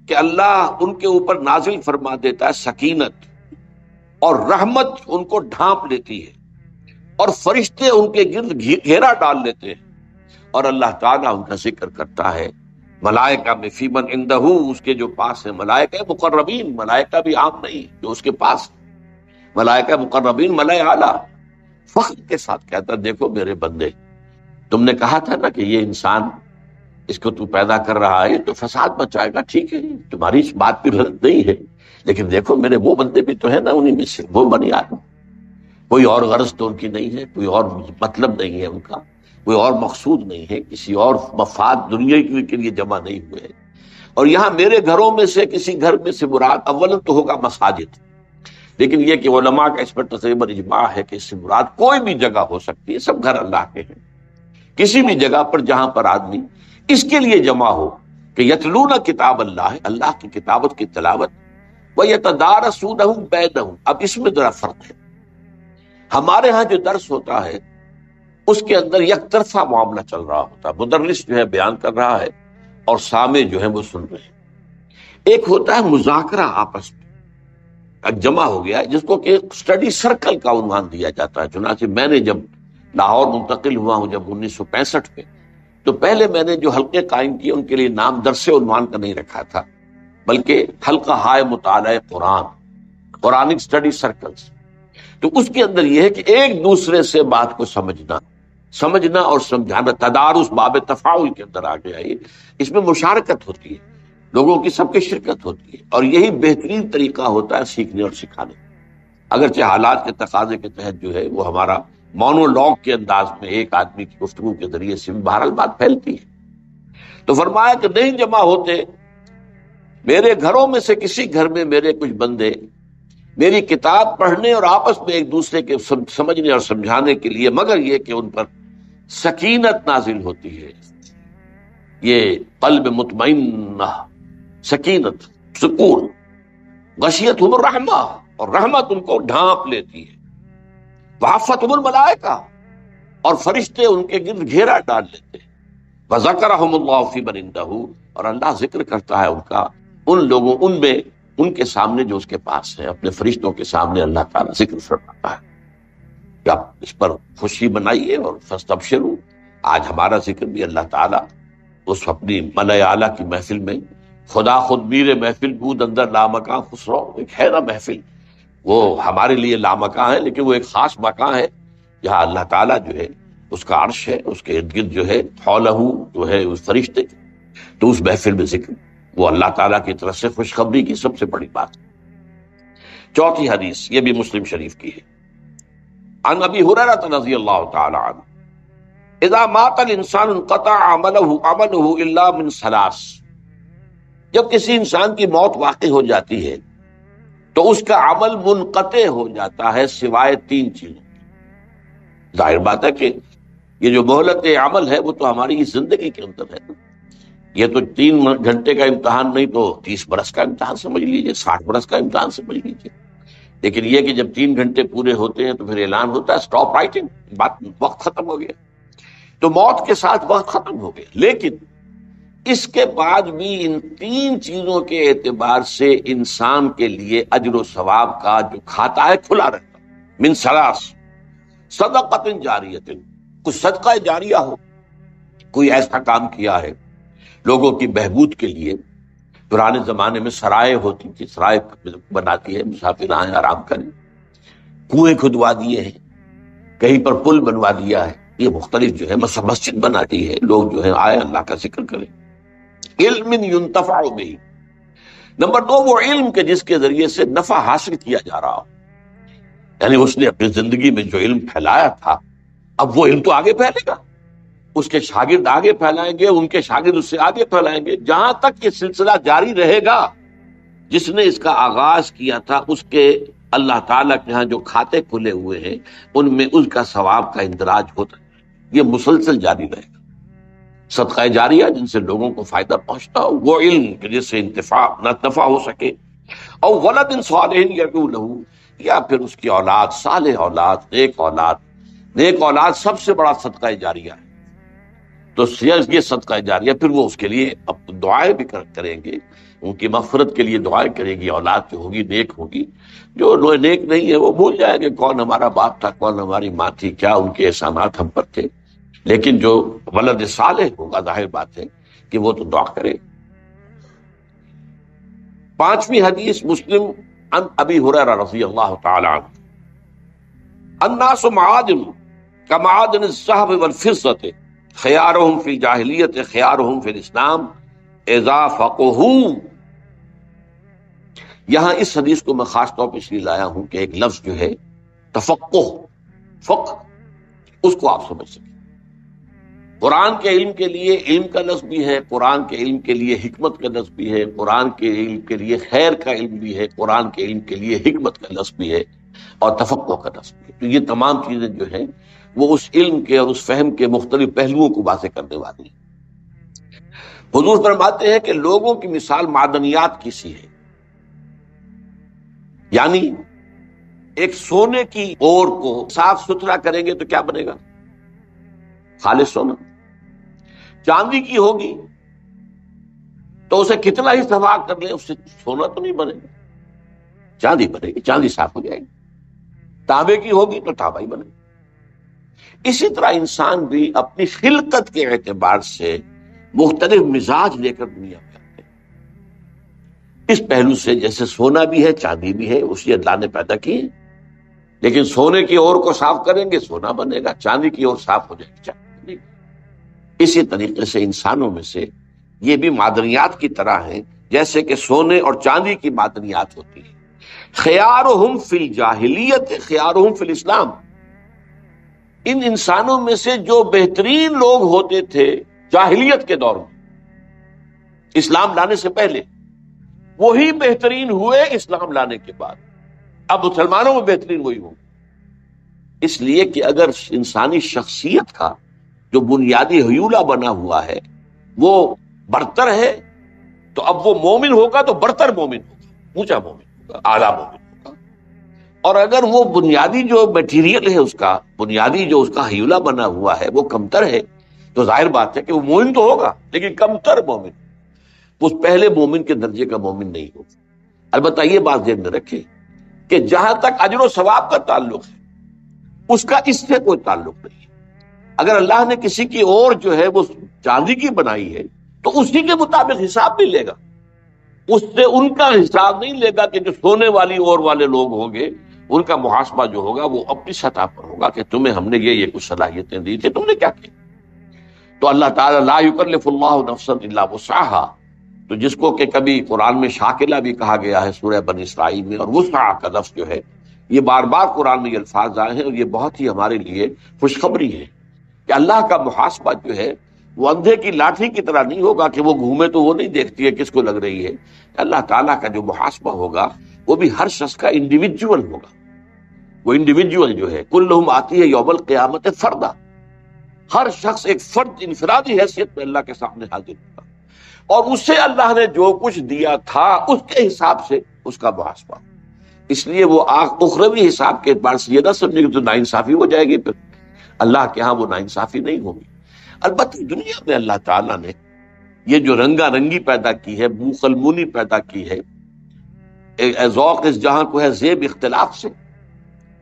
کہ اللہ ان کے اوپر نازل فرما دیتا ہے سکینت، اور رحمت ان کو ڈھانپ لیتی ہے، اور فرشتے ان کے گرد گھیرا ڈال لیتے ہیں، اور اللہ تعالیٰ ان کا ذکر کرتا ہے ملائکہ میں، فی من عندہ، اس کے جو پاس ہے، ملائکہ مقربین، ملائکہ بھی عام نہیں جو اس کے پاس، ملائکہ مقربین، ملائکہ اعلیٰ، فخر کے ساتھ کہتا ہے دیکھو میرے بندے، تم نے کہا تھا نا کہ یہ انسان، اس کو تو پیدا کر رہا ہے تو فساد مچائے گا، ٹھیک ہے تمہاری اس بات پہ غلط نہیں ہے، لیکن دیکھو میرے وہ بندے بھی تو ہے نا انہی میں سے، وہ بنی آدم، کوئی اور غرض تو ان کی نہیں ہے، کوئی اور مطلب نہیں ہے ان کا، کوئی اور مقصود نہیں ہے، کسی اور مفاد دنیا کے لیے جمع نہیں ہوئے، اور یہاں میرے گھروں میں سے کسی گھر میں سے مراد اول تو ہوگا مساجد، لیکن یہ کہ علماء کا اس پر تقریباً اجماع ہے کہ اس سے مراد کوئی بھی جگہ ہو سکتی ہے، سب گھر اللہ کے ہیں، کسی بھی جگہ پر جہاں پر آدمی اس کے لیے جمع ہو کہ یتلون کتاب اللہ، اللہ کی کتابت کی تلاوت، وَيَتَدَارَسُونَهُ بَيْنَهُمْ۔ اب اس میں ذرا فرق ہے، ہمارے ہاں جو درس ہوتا ہے اس کے اندر یک طرفہ معاملہ چل رہا ہوتا ہے، مدرس جو ہے بیان کر رہا ہے اور سامع جو ہے وہ سن رہے ہیں، ایک ہوتا ہے مذاکرہ آپس میں، ایک جمع ہو گیا جس کو کہ اسٹڈی سرکل کا عنوان دیا جاتا ہے۔ چنانچہ میں نے جب لاہور منتقل ہوا ہوں، جب 1965 میں، تو پہلے میں نے جو حلقے قائم کیے ان کے لیے نام درس عنوان کا نہیں رکھا تھا، بلکہ حلقہ ہائے مطالعہ قرآن، قرآنک اسٹڈی سرکلز۔ تو اس کے اندر یہ ہے کہ ایک دوسرے سے بات کو سمجھنا اور سمجھانا، تدارس باب تفاعل کے اندر آ گیا ہے۔ اس میں مشارکت ہوتی ہے، لوگوں کی سب کی شرکت ہوتی ہے، اور یہی بہترین طریقہ ہوتا ہے سیکھنے اور سکھانے۔ اگرچہ حالات کے تقاضے کے تحت جو ہے وہ ہمارا مونولوگ کے انداز میں ایک آدمی کی گفتگو کے ذریعے سے بھی بہرحال بات پھیلتی ہے۔ تو فرمایا کہ نہیں جمع ہوتے میرے گھروں میں سے کسی گھر میں میرے کچھ بندے میری کتاب پڑھنے اور آپس میں ایک دوسرے کے سمجھنے اور سمجھانے کے لیے، مگر یہ کہ ان پر سکینت نازل ہوتی ہے، یہ قلب مطمئنہ، سکینت، سکون، غشیتہم الرحمہ، اور رحمت ان کو ڈھانپ لیتی ہے، وحفتہم الملائکہ، اور فرشتے ان کے گرد گھیرا ڈال لیتے ہیں، وذکرہم اللہ فی من عندہ، اور اللہ ذکر کرتا ہے ان کا ان لوگوں، ان میں، ان کے سامنے جو اس کے پاس ہے، اپنے فرشتوں کے سامنے اللہ تعالیٰ ذکر فرماتا ہے کہ آپ اس پر خوشی منائیے اور فاستبشروا۔ آج ہمارا ذکر بھی اللہ تعالیٰ اس اپنی ملأ اعلیٰ کی محفل میں، خدا خود میر محفل بود اندر لامکاں خسرو، ایک ہے نا محفل، وہ ہمارے لیے لامکاں ہے، لیکن وہ ایک خاص مکان ہے جہاں اللہ تعالیٰ جو ہے اس کا عرش ہے، اس کے ارد گرد جو ہے حولہ جو ہے اس فرشتے، تو اس محفل میں ذکر وہ اللہ تعالیٰ کی طرف سے خوشخبری کی سب سے بڑی بات۔ چوتھی حدیث یہ بھی مسلم شریف کی ہے، عن ابی ہریرہ رضی اللہ تعالی عنہ اذا مات الانسان انقطع عملہ الا من ثلاث، جب کسی انسان کی موت واقع ہو جاتی ہے تو اس کا عمل منقطع ہو جاتا ہے سوائے تین چیزوں۔ ظاہر بات ہے کہ یہ جو مہلت عمل ہے وہ تو ہماری اس زندگی کے اندر ہے، یہ تو 3 گھنٹے کا امتحان نہیں تو 30 برس کا امتحان سمجھ لیجئے، 60 برس کا امتحان سمجھ لیجئے۔ لیکن یہ کہ جب 3 گھنٹے پورے ہوتے ہیں تو پھر اعلان ہوتا ہے اسٹاپ رائٹنگ، وقت ختم ہو گیا۔ تو موت کے ساتھ وقت ختم ہو گیا، لیکن اس کے بعد بھی ان 3 چیزوں کے اعتبار سے انسان کے لیے اجر و ثواب کا جو کھاتا ہے کھلا رہتا ہے۔ من ثلاث، صدقۃ جاریۃ، کچھ صدقہ جاریہ ہو، کوئی ایسا کام کیا ہے لوگوں کی بہبود کے لیے۔ پرانے زمانے میں سرائے ہوتی تھی، سرائے بناتی ہے، مسافر آئیں آرام کریں، کنویں کھدوا دیے ہیں، کہیں پر پل بنوا دیا ہے، یہ مختلف جو ہے مسجد بناتی ہے، لوگ جو ہے آئے اللہ کا ذکر کریں۔ علم ينتفع به، نمبر 2 وہ علم کے جس کے ذریعے سے نفع حاصل کیا جا رہا ہو، یعنی اس نے اپنی زندگی میں جو علم پھیلایا تھا اب وہ علم تو آگے پھیلے گا، اس کے شاگرد آگے پھیلائیں گے، ان کے شاگرد اس سے آگے پھیلائیں گے، جہاں تک یہ سلسلہ جاری رہے گا۔ جس نے اس کا آغاز کیا تھا اس کے اللہ تعالیٰ کے ہاں جو کھاتے کھلے ہوئے ہیں ان میں اس کا ثواب کا اندراج ہوتا ہے، یہ مسلسل جاری رہے گا۔ صدقہ جاریہ جن سے لوگوں کو فائدہ پہنچتا ہو، وہ علم کہ جس سے انتفاع نفع ہو سکے، اور ولد صالح یدعو لہ، یا پھر اس کی اولاد، صالح اولاد، نیک اولاد۔ نیک اولاد سب سے بڑا صدقہ جاریہ ہے، تو یہ صدقہ جاریہ، پھر وہ اس کے لیے اب دعائیں بھی کریں گے، ان کی مغفرت کے لیے دعائیں کرے گی، اولاد جو ہوگی نیک ہوگی۔ جو نیک نہیں ہے وہ بھول جائیں گے کون ہمارا باپ تھا، کون ہماری ماں تھی، کیا ان کے احسانات ہم پر تھے، لیکن جو ولد صالح ہوگا ظاہر بات ہے کہ وہ تو دعا کرے۔ 5ویں حدیث مسلم عن ابی ہریرہ رضی اللہ تعالی عنہ الناس معادن کمعادن الذهب والفضة خیارہم فی الجاہلیت خیارہم فی الاسلام اذا فقہوا۔ یہاں اس حدیث کو میں خاص طور پہ اس لیے لایا ہوں کہ ایک لفظ جو ہے تفقہ، فقہ، اس کو آپ سمجھ سکیں۔ قرآن کے علم کے لیے علم کا لفظ بھی ہے، قرآن کے علم کے لیے حکمت کا لفظ بھی ہے، قرآن کے علم کے لیے خیر کا علم بھی ہے، قرآن کے علم کے لیے حکمت کا لفظ بھی ہے، اور تفقہ کا لفظ بھی ہے۔ تو یہ تمام چیزیں جو ہیں وہ اس علم کے اور اس فہم کے مختلف پہلوؤں کو واضح کرنے والی ہیں۔ حضور فرماتے ہیں کہ لوگوں کی مثال معدنیات کی سی ہے، یعنی ایک سونے کی اور کو صاف ستھرا کریں گے تو کیا بنے گا؟ خالص سونا۔ چاندی کی ہوگی تو اسے کتنا ہی صفا کر لیں اس سے سونا تو نہیں بنے گا، چاندی بنے گی، چاندی صاف ہو جائے گی۔ تانبے کی ہوگی تو تانبا ہی بنے گا۔ اسی طرح انسان بھی اپنی خلقت کے اعتبار سے مختلف مزاج لے کر دنیا میں آتے ہیں۔ اس پہلو سے جیسے سونا بھی ہے، چاندی بھی ہے، اسی اللہ نے پیدا کی ہے، لیکن سونے کی اور کو صاف کریں گے سونا بنے گا، چاندی کی اور صاف ہو جائے گی چاندی بنے گی۔ اسی طریقے سے انسانوں میں سے یہ بھی معدنیات کی طرح ہیں، جیسے کہ سونے اور چاندی کی معدنیات ہوتی ہیں۔ خیارہم فی الجاہلیت خیارہم فی الاسلام، ان انسانوں میں سے جو بہترین لوگ ہوتے تھے جاہلیت کے دور میں، اسلام لانے سے پہلے، وہی بہترین ہوئے اسلام لانے کے بعد۔ اب مسلمانوں میں بہترین وہی ہوں، اس لیے کہ اگر انسانی شخصیت کا جو بنیادی حیولہ بنا ہوا ہے وہ برتر ہے، تو اب وہ مومن ہوگا تو برتر مومن ہوگا، اونچا مومن ہوگا، اعلیٰ مومن ہوگا۔ اور اگر وہ بنیادی جو میٹیریل ہے، اس کا بنیادی جو اس کا حیولہ بنا ہوا ہے وہ کمتر ہے، تو ظاہر بات ہے کہ وہ مومن تو ہوگا لیکن کمتر مومن، اس پہلے مومن کے درجے کا مومن نہیں ہوگا۔ البتہ یہ بات ذہن میں رکھے کہ جہاں تک اجر و ثواب کا تعلق ہے اس کا اس سے کوئی تعلق نہیں ہے۔ اگر اللہ نے کسی کی اور جو ہے وہ چاندی کی بنائی ہے تو اسی کے مطابق حساب بھی لے گا، اس سے ان کا حساب نہیں لے گا کہ جو سونے والی اور والے لوگ ہوں گے ان کا محاسبہ جو ہوگا وہ اپنی سطح پر ہوگا کہ تمہیں ہم نے یہ کچھ صلاحیتیں دی تھی، تم نے کیا کیا۔ تو اللہ تعالیٰ لا یکلف اللہ نفسا الا وسعها، تو جس کو کہ کبھی قرآن میں شاکلہ بھی کہا گیا ہے سورہ بنی اسرائیل میں، اور وسع کا لفظ جو ہے یہ بار بار قرآن میں یہ الفاظ آئے ہیں، اور یہ بہت ہی ہمارے لیے خوشخبری ہے کہ اللہ کا محاسبہ جو ہے وہ اندھے کی لاٹھی کی طرح نہیں ہوگا کہ وہ گھومے تو وہ نہیں دیکھتی ہے کس کو لگ رہی ہے۔ اللہ تعالیٰ کا جو محاسبہ ہوگا وہ بھی ہر شخص کا انڈیویجول ہوگا، وہ انڈیویجول جو ہے کلہم آتی ہے یوم القیامت فردا، ہر شخص ایک فرد انفرادی حیثیت میں اللہ کے سامنے حاضر ہوگا، اور اسے اللہ نے جو کچھ دیا تھا اس کے حساب سے اس کا محاسبہ۔ اس لیے وہ اخروی حساب کے اعتبار سے یہ نہ سمجھے کہ تو ناانصافی ہو جائے گی، پھر اللہ کے ہاں وہ ناانصافی نہیں ہوگی۔ البتہ دنیا میں اللہ تعالیٰ نے یہ جو رنگا رنگی پیدا کی ہے، بوقلمونی پیدا کی ہے، ذوق اس جہاں کو ہے زیب اختلاف سے،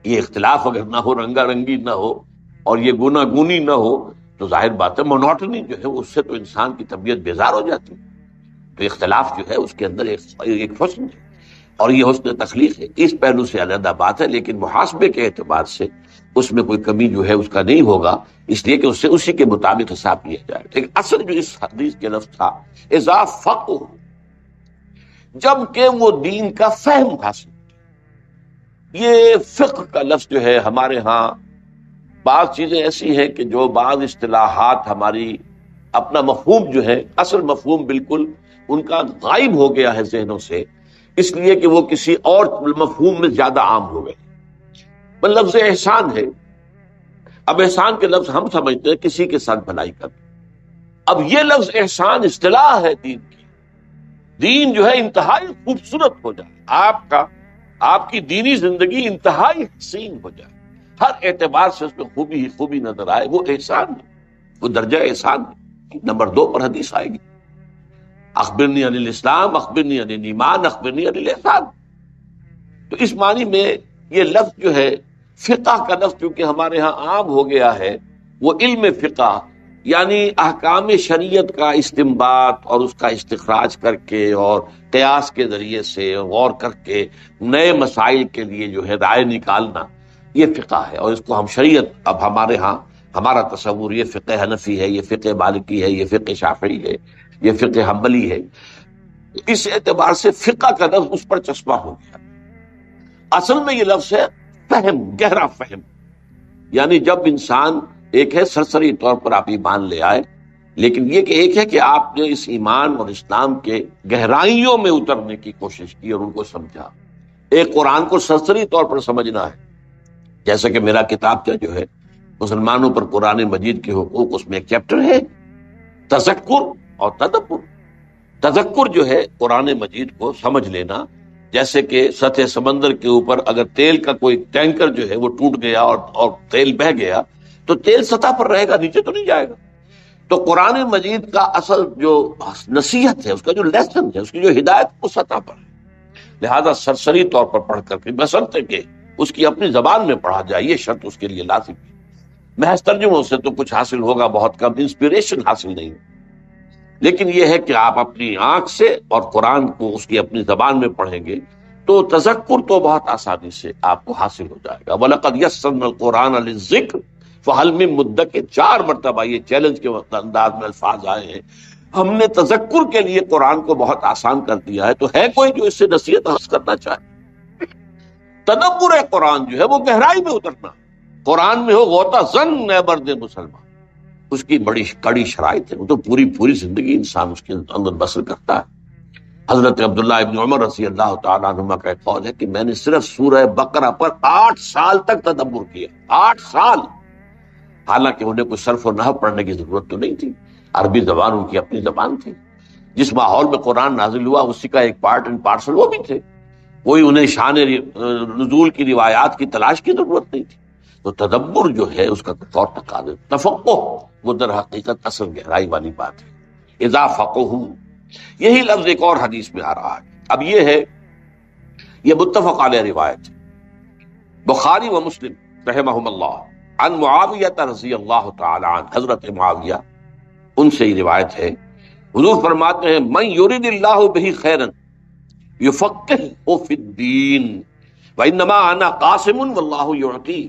یہ اختلاف اگر نہ ہو، رنگا رنگی نہ ہو اور یہ گنا گونی نہ ہو تو ظاہر بات ہے مونوٹنی جو ہے اس سے تو انسان کی طبیعت بیزار ہو جاتی ہے۔ تو اختلاف جو ہے اس کے اندر ایک حسن ہے، اور یہ حسن تخلیق ہے، اس پہلو سے علیحدہ بات ہے، لیکن محاسبے کے اعتبار سے اس میں کوئی کمی جو ہے اس کا نہیں ہوگا، اس لیے کہ اس سے اسی کے مطابق حساب لیا جائے گا۔ لیکن اصل جو اس حدیث کے لفظ تھا اذا فقہ، جب کہ وہ دین کا فہم حاصل، یہ فقہ کا لفظ جو ہے ہمارے ہاں بعض چیزیں ایسی ہیں کہ جو بعض اصطلاحات ہماری اپنا مفہوم جو ہے اصل مفہوم بالکل ان کا غائب ہو گیا ہے ذہنوں سے، اس لیے کہ وہ کسی اور مفہوم میں زیادہ عام ہو گئے۔ لفظ احسان ہے، اب احسان کے لفظ ہم سمجھتے ہیں کسی کے ساتھ بھلائی کر، اب یہ لفظ احسان اصطلاح ہے دین کی، دین جو ہے انتہائی خوبصورت ہو جائے، آپ کی دینی زندگی انتہائی حسین ہو جائے، ہر اعتبار سے اس میں خوبی ہی خوبی نظر آئے، وہ احسان ہے، وہ درجہ احسان ہے۔ نمبر 2 پر حدیث آئے گی، اخبرنی عن الاسلام اخبرنی عن الایمان اخبرنی عن الاحسان۔ تو اس معنی میں یہ لفظ جو ہے فقہ کا لفظ کیونکہ ہمارے ہاں عام ہو گیا ہے، وہ علم فقہ یعنی احکام شریعت کا استنباط اور اس کا استخراج کر کے اور قیاس کے ذریعے سے غور کر کے نئے مسائل کے لیے جو ہے رائے نکالنا، یہ فقہ ہے، اور اس کو ہم شریعت، اب ہمارے ہاں ہمارا تصور یہ فقہ حنفی ہے، یہ فقہ مالکی ہے، یہ فقہ شافعی ہے، یہ فقہ حنبلی ہے، اس اعتبار سے فقہ کا لفظ اس پر چسپاں ہو گیا۔ اصل میں یہ لفظ ہے فہم، گہرا فہم، یعنی جب انسان ایک ہے سرسری طور پر آپ ایمان لے آئے، لیکن یہ کہ ایک ہے کہ آپ نے اس ایمان اور اسلام کے گہرائیوں میں اترنے کی کوشش کی اور ان کو سمجھا۔ ایک قرآن کو سرسری طور پر سمجھنا ہے، جیسا کہ میرا کتاب جو ہے مسلمانوں پر قرآن مجید کے حقوق، اس میں ایک چیپٹر ہے تذکر اور تدبر۔ تذکر جو ہے قرآن مجید کو سمجھ لینا، جیسے کہ سطح سمندر کے اوپر اگر تیل کا کوئی ٹینکر جو ہے وہ ٹوٹ گیا اور تیل بہہ گیا تو تیل سطح پر رہے گا، نیچے تو نہیں جائے گا۔ تو قرآن مجید کا اصل جو نصیحت ہے، اس کا جو لیسن ہے، اس کی جو ہدایت وہ سطح پر ہے، لہذا سرسری طور پر پڑھ کر کے بشرط کہ اس کی اپنی زبان میں پڑھا جائے، یہ شرط اس کے لیے لازم ہے۔ محض ترجموں سے تو کچھ حاصل ہوگا بہت کم، انسپریشن حاصل نہیں، لیکن یہ ہے کہ آپ اپنی آنکھ سے اور قرآن کو اس کی اپنی زبان میں پڑھیں گے تو تذکر تو بہت آسانی سے آپ کو حاصل ہو جائے گا۔ وَلَقَدْ يَسَّرْنَا الْقُرْآنَ لِلذِّكْرِ فَهَلْ مِن مُدَّكِرٍ، 4 مرتبہ یہ چیلنج کے انداز میں الفاظ آئے ہیں، ہم نے تذکر کے لیے قرآن کو بہت آسان کر دیا ہے، تو ہے کوئی جو اس سے نصیحت حاصل کرنا چاہے؟ تدبر قرآن جو ہے وہ گہرائی میں اترنا، قرآن میں ہو غوطہ زن اے مرد مسلمان، اس کی بڑی کڑی شرائط ہے، وہ تو پوری زندگی انسان اس کے اندر بسر کرتا ہے۔ حضرت عبداللہ ابن عمر رضی اللہ تعالیٰ عنہما کا ایک قول ہے کہ میں نے صرف سورہ بقرہ پر 8 سال تک تدبر کیا، 8 سال، حالانکہ انہیں کوئی صرف و نحو پڑھنے کی ضرورت تو نہیں تھی، عربی زبان ان کی اپنی زبان تھی، جس ماحول میں قرآن نازل ہوا اسی کا ایک پارٹ اینڈ پارسل وہ بھی تھے، کوئی انہیں شان نزول کی روایات کی تلاش کی ضرورت نہیں تھی۔ تو تدبر جو ہے اس کا طور تقاضا، تفقہ وہ در حقیقت اصل گہرائی والی بات ہے۔ اذا فقہوا، یہی لفظ ایک اور حدیث میں آ رہا ہے۔ اب یہ ہے، یہ متفق علیہ روایت بخاری و مسلم رحمہم اللہ عن معاویہ رضی اللہ تعالی عنہ، حضرت معاویہ ان سے یہ روایت ہے، حضور فرماتے ہیں من یرید اللہ بہ خیرا یفقہہ فی الدین وانما انا قاسم واللہ یعطی۔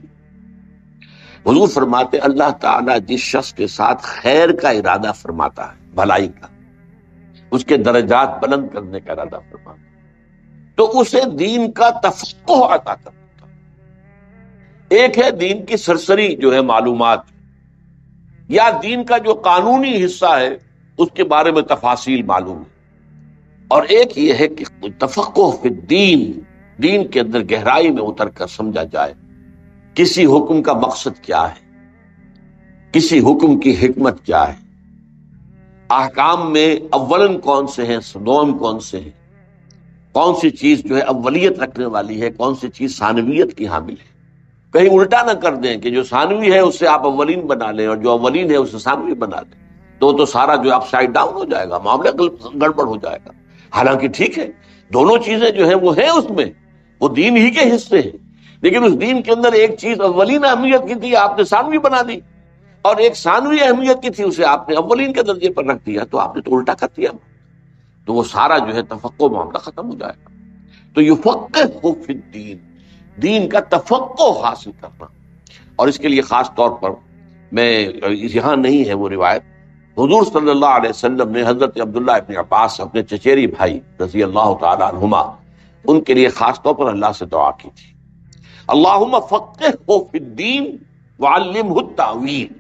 حضور فرماتے اللہ تعالیٰ جس شخص کے ساتھ خیر کا ارادہ فرماتا ہے، بھلائی کا، اس کے درجات بلند کرنے کا ارادہ فرماتا ہے، تو اسے دین کا تفقہ عطا کرتا ہے۔ ایک ہے دین کی سرسری جو ہے معلومات، یا دین کا جو قانونی حصہ ہے اس کے بارے میں تفاصیل معلوم ہے، اور ایک یہ ہے کہ تفقہ فی الدین، دین کے اندر گہرائی میں اتر کر سمجھا جائے کسی حکم کا مقصد کیا ہے، کسی حکم کی حکمت کیا ہے، احکام میں اولن کون سے ہیں، دوم کون سے ہیں، کون سی چیز جو ہے اولیت رکھنے والی ہے، کون سی چیز ثانویت کی حامل ہے۔ کہیں الٹا نہ کر دیں کہ جو ثانوی ہے اس سے آپ اولین بنا لیں اور جو اولین ہے اسے ثانوی بنا لیں، تو سارا جو اپ سائڈ ڈاؤن ہو جائے گا، معاملہ گڑبڑ ہو جائے گا۔ حالانکہ ٹھیک ہے دونوں چیزیں جو ہیں وہ ہیں، اس میں وہ دین ہی کے حصے ہیں، لیکن اس دین کے اندر ایک چیز اولین اہمیت کی تھی آپ نے ثانوی بنا دی، اور ایک ثانوی اہمیت کی تھی اسے آپ نے اولین کے درجے پر رکھ دیا، تو آپ نے تو الٹا کر دیا، تو وہ سارا جو ہے تفقہ معاملہ ختم ہو جائے گا۔ تو یفقہ فی الدین، دین کا تفقہ حاصل کرنا، اور اس کے لیے خاص طور پر میں یہاں نہیں ہے وہ روایت، حضور صلی اللہ علیہ وسلم نے حضرت عبداللہ ابن عباس اپنے چچیری بھائی رضی اللہ تعالی عنہما، ان کے لیے خاص طور پر اللہ سے دعا کی تھی، اللہم فقہہ فی الدین وعلمہ التاویل،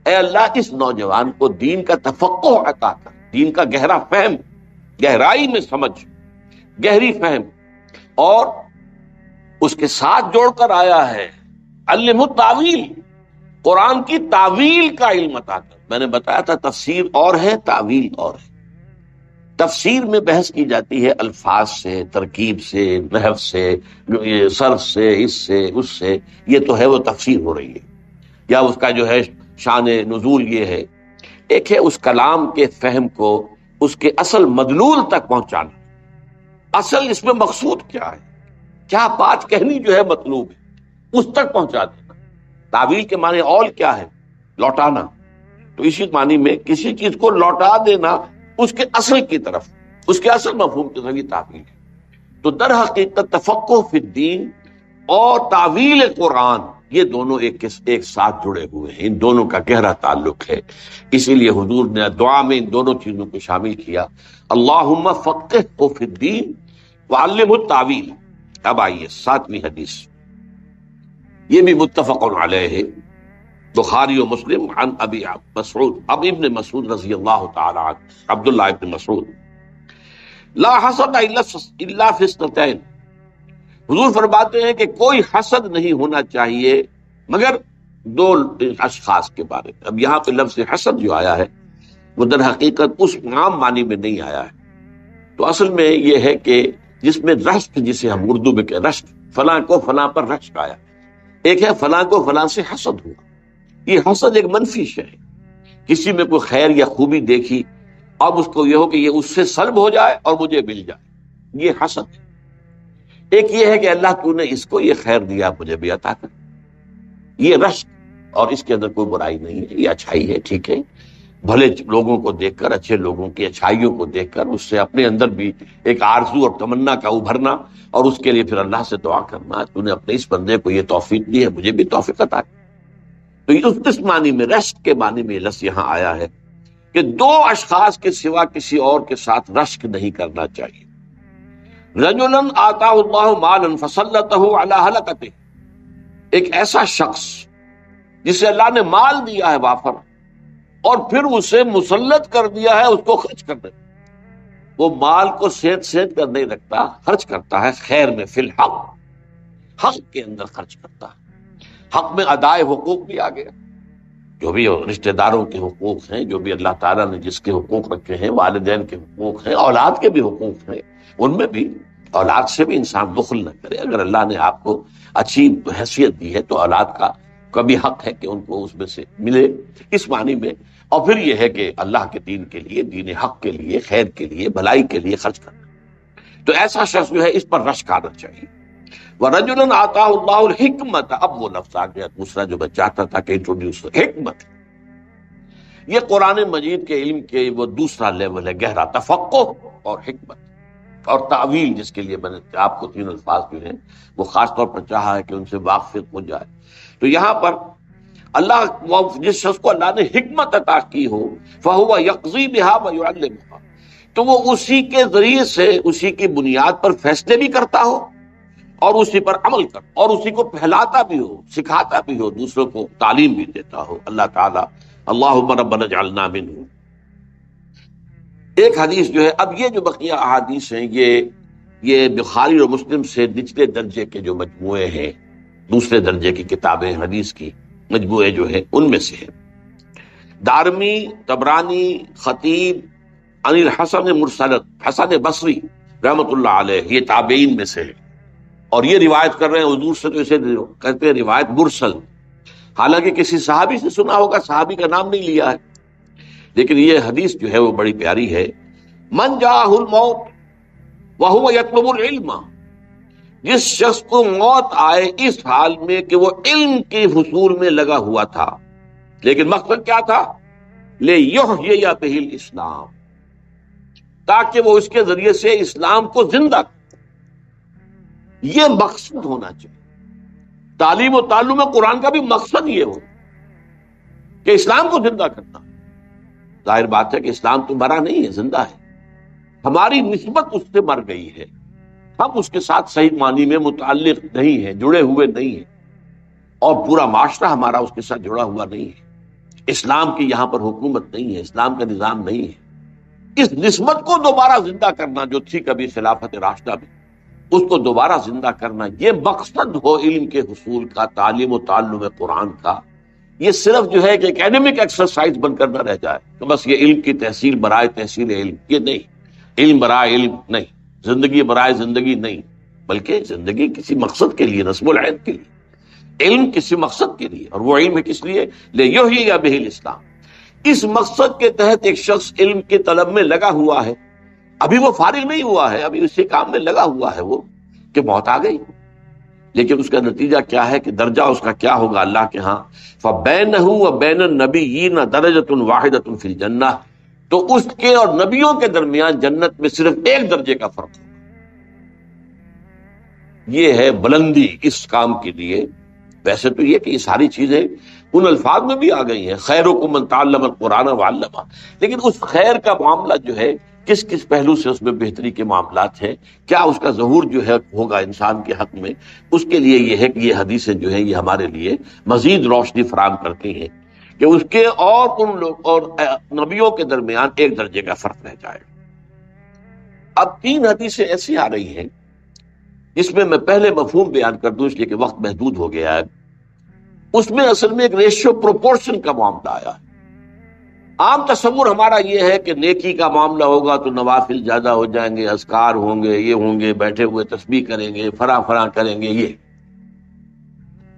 اے اللہ اس نوجوان کو دین کا تفقہ عطا کر، دین کا گہرا فہم، گہرائی میں سمجھ، گہری فہم، اور اس کے ساتھ جوڑ کر آیا ہے علم التاویل، قرآن کی تعویل کا علم عطا کر۔ میں نے بتایا تھا تفسیر اور ہے، تعویل اور ہے۔ تفسیر میں بحث کی جاتی ہے الفاظ سے، ترکیب سے، نحو سے، صرف سے، اس سے، یہ تو ہے وہ تفسیر ہو رہی ہے، یا اس کا جو ہے شان نزول یہ ہے۔ ایک ہے اس کلام کے فہم کو اس کے اصل مدلول تک پہنچانا، اصل اس میں مقصود کیا ہے، کیا بات کہنی جو ہے مطلوب ہے، اس تک پہنچا دینا۔ تعویل کے معنی اول کیا ہے؟ لوٹانا، تو اسی معنی میں کسی چیز کو لوٹا دینا اس کے اصل کی طرف، اس کے اصل مفہوم کی طرف، یہ تعویل ہے۔ تو در حقیقت تفقہ فی الدین اور تعویل قرآن یہ دونوں ایک ساتھ جڑے ہوئے ہیں، ان دونوں کا گہرا تعلق ہے، اسی لیے حضور نے دعا میں ان دونوں چیزوں کو شامل کیا، اللہم فقہہ فی الدین وعلمہ التاویل۔ اب آئیے 7ویں حدیث، یہ بھی متفق علیہ ہے، بخاری و مسلم عن ابی مسعود، ابن مسعود رضی اللہ تعالی عنہ، عبداللہ ابن مسعود، لا حسد الا فی اثنتین، حضور فرماتے ہیں کہ کوئی حسد نہیں ہونا چاہیے مگر 2 اشخاص کے بارے میں۔ اب یہاں پہ لفظ حسد جو آیا ہے وہ در حقیقت اس عام معنی میں نہیں آیا ہے، تو اصل میں یہ ہے کہ جس میں رشک، جسے ہم اردو میں کہ رشک، فلاں کو فلاں پر رشک آیا، ایک ہے فلاں کو فلاں سے حسد ہوا۔ یہ حسد ایک منفی شے ہے، کسی میں کوئی خیر یا خوبی دیکھی، اب اس کو یہ ہو کہ یہ اس سے سلب ہو جائے اور مجھے مل جائے، یہ حسد ہے۔ ایک یہ ہے کہ اللہ تو نے اس کو یہ خیر دیا، مجھے بھی عطا کر، یہ رشک، اور اس کے اندر کوئی برائی نہیں ہے، یہ اچھائی ہے، ٹھیک ہے۔ بھلے لوگوں کو دیکھ کر، اچھے لوگوں کی اچھائیوں کو دیکھ کر اس سے اپنے اندر بھی ایک آرزو اور تمنا کا ابھرنا، اور اس کے لیے پھر اللہ سے دعا کرنا، تو نے اپنے اس بندے کو یہ توفیق دی ہے، مجھے بھی توفیق عطا کی۔ تو یہ اس معنی میں، رشک کے معنی میں لفظ یہاں آیا ہے کہ دو اشخاص کے سوا کسی اور کے ساتھ رشک نہیں کرنا چاہیے۔ رجلا آتاہ اللہ مالا فسلطہ علی ہلکتہ، ایک ایسا شخص جسے اللہ نے مال دیا ہے وافر، اور پھر اسے مسلط کر دیا ہے اس کو خرچ کرنے۔ وہ مال کو سینت کر نہیں رکھتا، خرچ کرتا ہے خیر میں، فی الحق، حق کے اندر خرچ کرتا ہے۔ حق میں ادائے حقوق بھی آ گیا، جو بھی رشتہ داروں کے حقوق ہیں، جو بھی اللہ تعالیٰ نے جس کے حقوق رکھے ہیں، والدین کے حقوق ہیں، اولاد کے بھی حقوق ہیں، ان میں بھی اولاد سے بھی انسان بخل نہ کرے۔ اگر اللہ نے آپ کو اچھی حیثیت دی ہے تو اولاد کا بھی حق ہے کہ ان کو اس میں سے ملے، اس معنی میں۔ اور پھر یہ ہے کہ اللہ کے دین کے لیے، دین حق کے لیے، خیر کے لیے، بھلائی کے لیے خرچ کرنا، تو ایسا شخص جو ہے اس پر رشک آنا چاہیے۔ وَرَجُلٌ آتَاهُ اللَّهُ الْحِكْمَةَ، اب وہ لفظ آ گیا دوسرا جو میں چاہتا تھا کہ انٹروڈیوس، حکمت۔ یہ قرآن مجید کے علم کے وہ دوسرا لیول ہے، گہرا تفقہ اور حکمت اور تعویل، جس کے لیے میں نے آپ کو تین الفاظ جو ہیں وہ خاص طور پر چاہا ہے کہ ان سے واقفیت ہو جائے۔ تو یہاں پر اللہ، جس شخص کو اللہ نے حکمت عطا کی ہو، فَهُوَ يَقْضِي بِهَا وَيُعَلِّمُهَا، تو وہ اسی کے ذریعے سے، اسی کی بنیاد پر فیصلے بھی کرتا ہو اور اسی پر عمل کر، اور اسی کو پھیلاتا بھی ہو، سکھاتا بھی ہو، دوسروں کو تعلیم بھی دیتا ہو۔ اللہ تعالیٰ اللہم ربنا اجعلنا منہ۔ ایک حدیث جو ہے، اب یہ جو بقیہ احادیث ہیں یہ بخاری اور مسلم سے نچلے درجے کے جو مجموعے ہیں، دوسرے درجے کی کتابیں حدیث کی مجموعے جو ہیں ان میں سے ہیں۔ دارمی، طبرانی، خطیب، عن الحسن مرسل، حسن بصری رحمۃ اللہ علیہ، یہ تابعین میں سے ہے، اور یہ روایت کر رہے ہیں حضور سے، تو اسے کہتے ہیں روایت مرسل، حالانکہ کسی صحابی سے سنا ہوگا، صحابی کا نام نہیں لیا ہے، لیکن یہ حدیث جو ہے وہ بڑی پیاری ہے۔ من جاءہ الموت وہو یطلب العلم، جس شخص کو موت آئے اس حال میں کہ وہ علم کے حصول میں لگا ہوا تھا، لیکن مقصد کیا تھا؟ لیحیی بہ الاسلام، تاکہ وہ اس کے ذریعے سے اسلام کو زندہ، یہ مقصد ہونا چاہیے۔ تعلیم و تعلم قرآن کا بھی مقصد یہ ہو کہ اسلام کو زندہ کرنا۔ ظاہر بات ہے کہ اسلام تو مرا نہیں ہے، زندہ ہے، ہماری نسبت اس سے مر گئی ہے، ہم اس کے ساتھ صحیح معنی میں متعلق نہیں ہیں، جڑے ہوئے نہیں ہیں، اور پورا معاشرہ ہمارا اس کے ساتھ جڑا ہوا نہیں ہے۔ اسلام کی یہاں پر حکومت نہیں ہے، اسلام کا نظام نہیں ہے۔ اس نسبت کو دوبارہ زندہ کرنا جو تھی کبھی خلافت راشدہ میں، اس کو دوبارہ زندہ کرنا، یہ مقصد ہو علم کے حصول کا، تعلیم و تعلم قرآن کا۔ یہ صرف جو ہے کہ اکیڈمک ایکسرسائز بن کر نہ رہ جائے تو بس یہ علم کی تحصیل برائے تحصیل علم، یہ نہیں، علم برائے علم نہیں، زندگی برائے زندگی نہیں، بلکہ زندگی کسی مقصد کے لیے، نصب العین کے لیے، علم کسی مقصد کے لیے، اور وہ علم ہے کس لیے؟ لیحیی بہ الاسلام۔ اس مقصد کے تحت ایک شخص علم کے طلب میں لگا ہوا ہے، ابھی وہ فارغ نہیں ہوا ہے، ابھی اسی کام میں لگا ہوا ہے وہ، کہ موت آ گئی، لیکن اس کا نتیجہ کیا ہے کہ درجہ اس کا کیا ہوگا اللہ کے ہاں؟ فَبَيْنَهُ وَبَيْنَ النَّبِيِّينَ دَرَجَةٌ وَاحِدَةٌ فِي الْجَنَّةِ، تو اس کے اور نبیوں کے درمیان جنت میں صرف ایک درجے کا فرق ہوگا۔ یہ ہے بلندی اس کام کے لیے۔ ویسے تو یہ کہ یہ ساری چیزیں ان الفاظ میں بھی آ گئی ہیں، خیرکم من تعلم القرآن وعلمہ، لیکن اس خیر کا معاملہ جو ہے کس کس پہلو سے اس میں بہتری کے معاملات ہیں، کیا اس کا ظہور جو ہے ہوگا انسان کے حق میں، اس کے لیے یہ ہے کہ یہ حدیثیں جو ہیں یہ ہمارے لیے مزید روشنی فراہم کرتی ہیں کہ اس کے اور ان لوگ اور نبیوں کے درمیان ایک درجے کا فرق رہ جائے۔ اب تین حدیثیں ایسی آ رہی ہیں جس میں پہلے مفہوم بیان کر دوں، اس لیے کہ وقت محدود ہو گیا ہے۔ اس میں اصل میں ایک ریشیو پروپورشن کا معاملہ آیا ہے۔ عام تصور ہمارا یہ ہے کہ نیکی کا معاملہ ہوگا تو نوافل زیادہ ہو جائیں گے، اذکار ہوں گے، یہ ہوں گے، بیٹھے ہوئے تسبیح کریں گے، فلاں کریں گے، یہ۔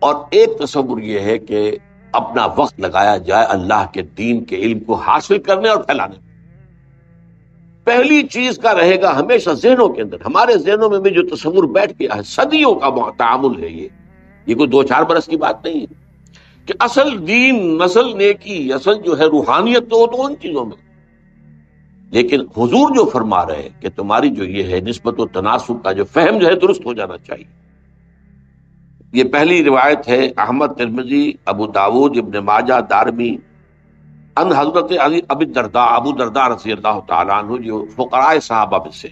اور ایک تصور یہ ہے کہ اپنا وقت لگایا جائے اللہ کے دین کے علم کو حاصل کرنے اور پھیلانے میں۔ پہلی چیز کا رہے گا ہمیشہ ذہنوں کے اندر، ہمارے ذہنوں میں بھی جو تصور بیٹھ گیا ہے، صدیوں کا تعامل ہے، یہ کوئی 2-4 برس کی بات نہیں ہے۔ کہ اصل دین، اصل نیکی، اصل جو ہے روحانیت تو ان چیزوں میں، لیکن حضور جو فرما رہے ہیں کہ تمہاری جو یہ ہے نسبت و تناسب کا جو فہم جو ہے درست ہو جانا چاہیے۔ یہ پہلی روایت ہے احمد، ترمذی، ابو داود، ابن ماجہ، دارمی، ان حضرت علی ابی الدرداء، ابو درداء رضی اللہ تعالیٰ عنہ جو فقراء صحابہ میں سے،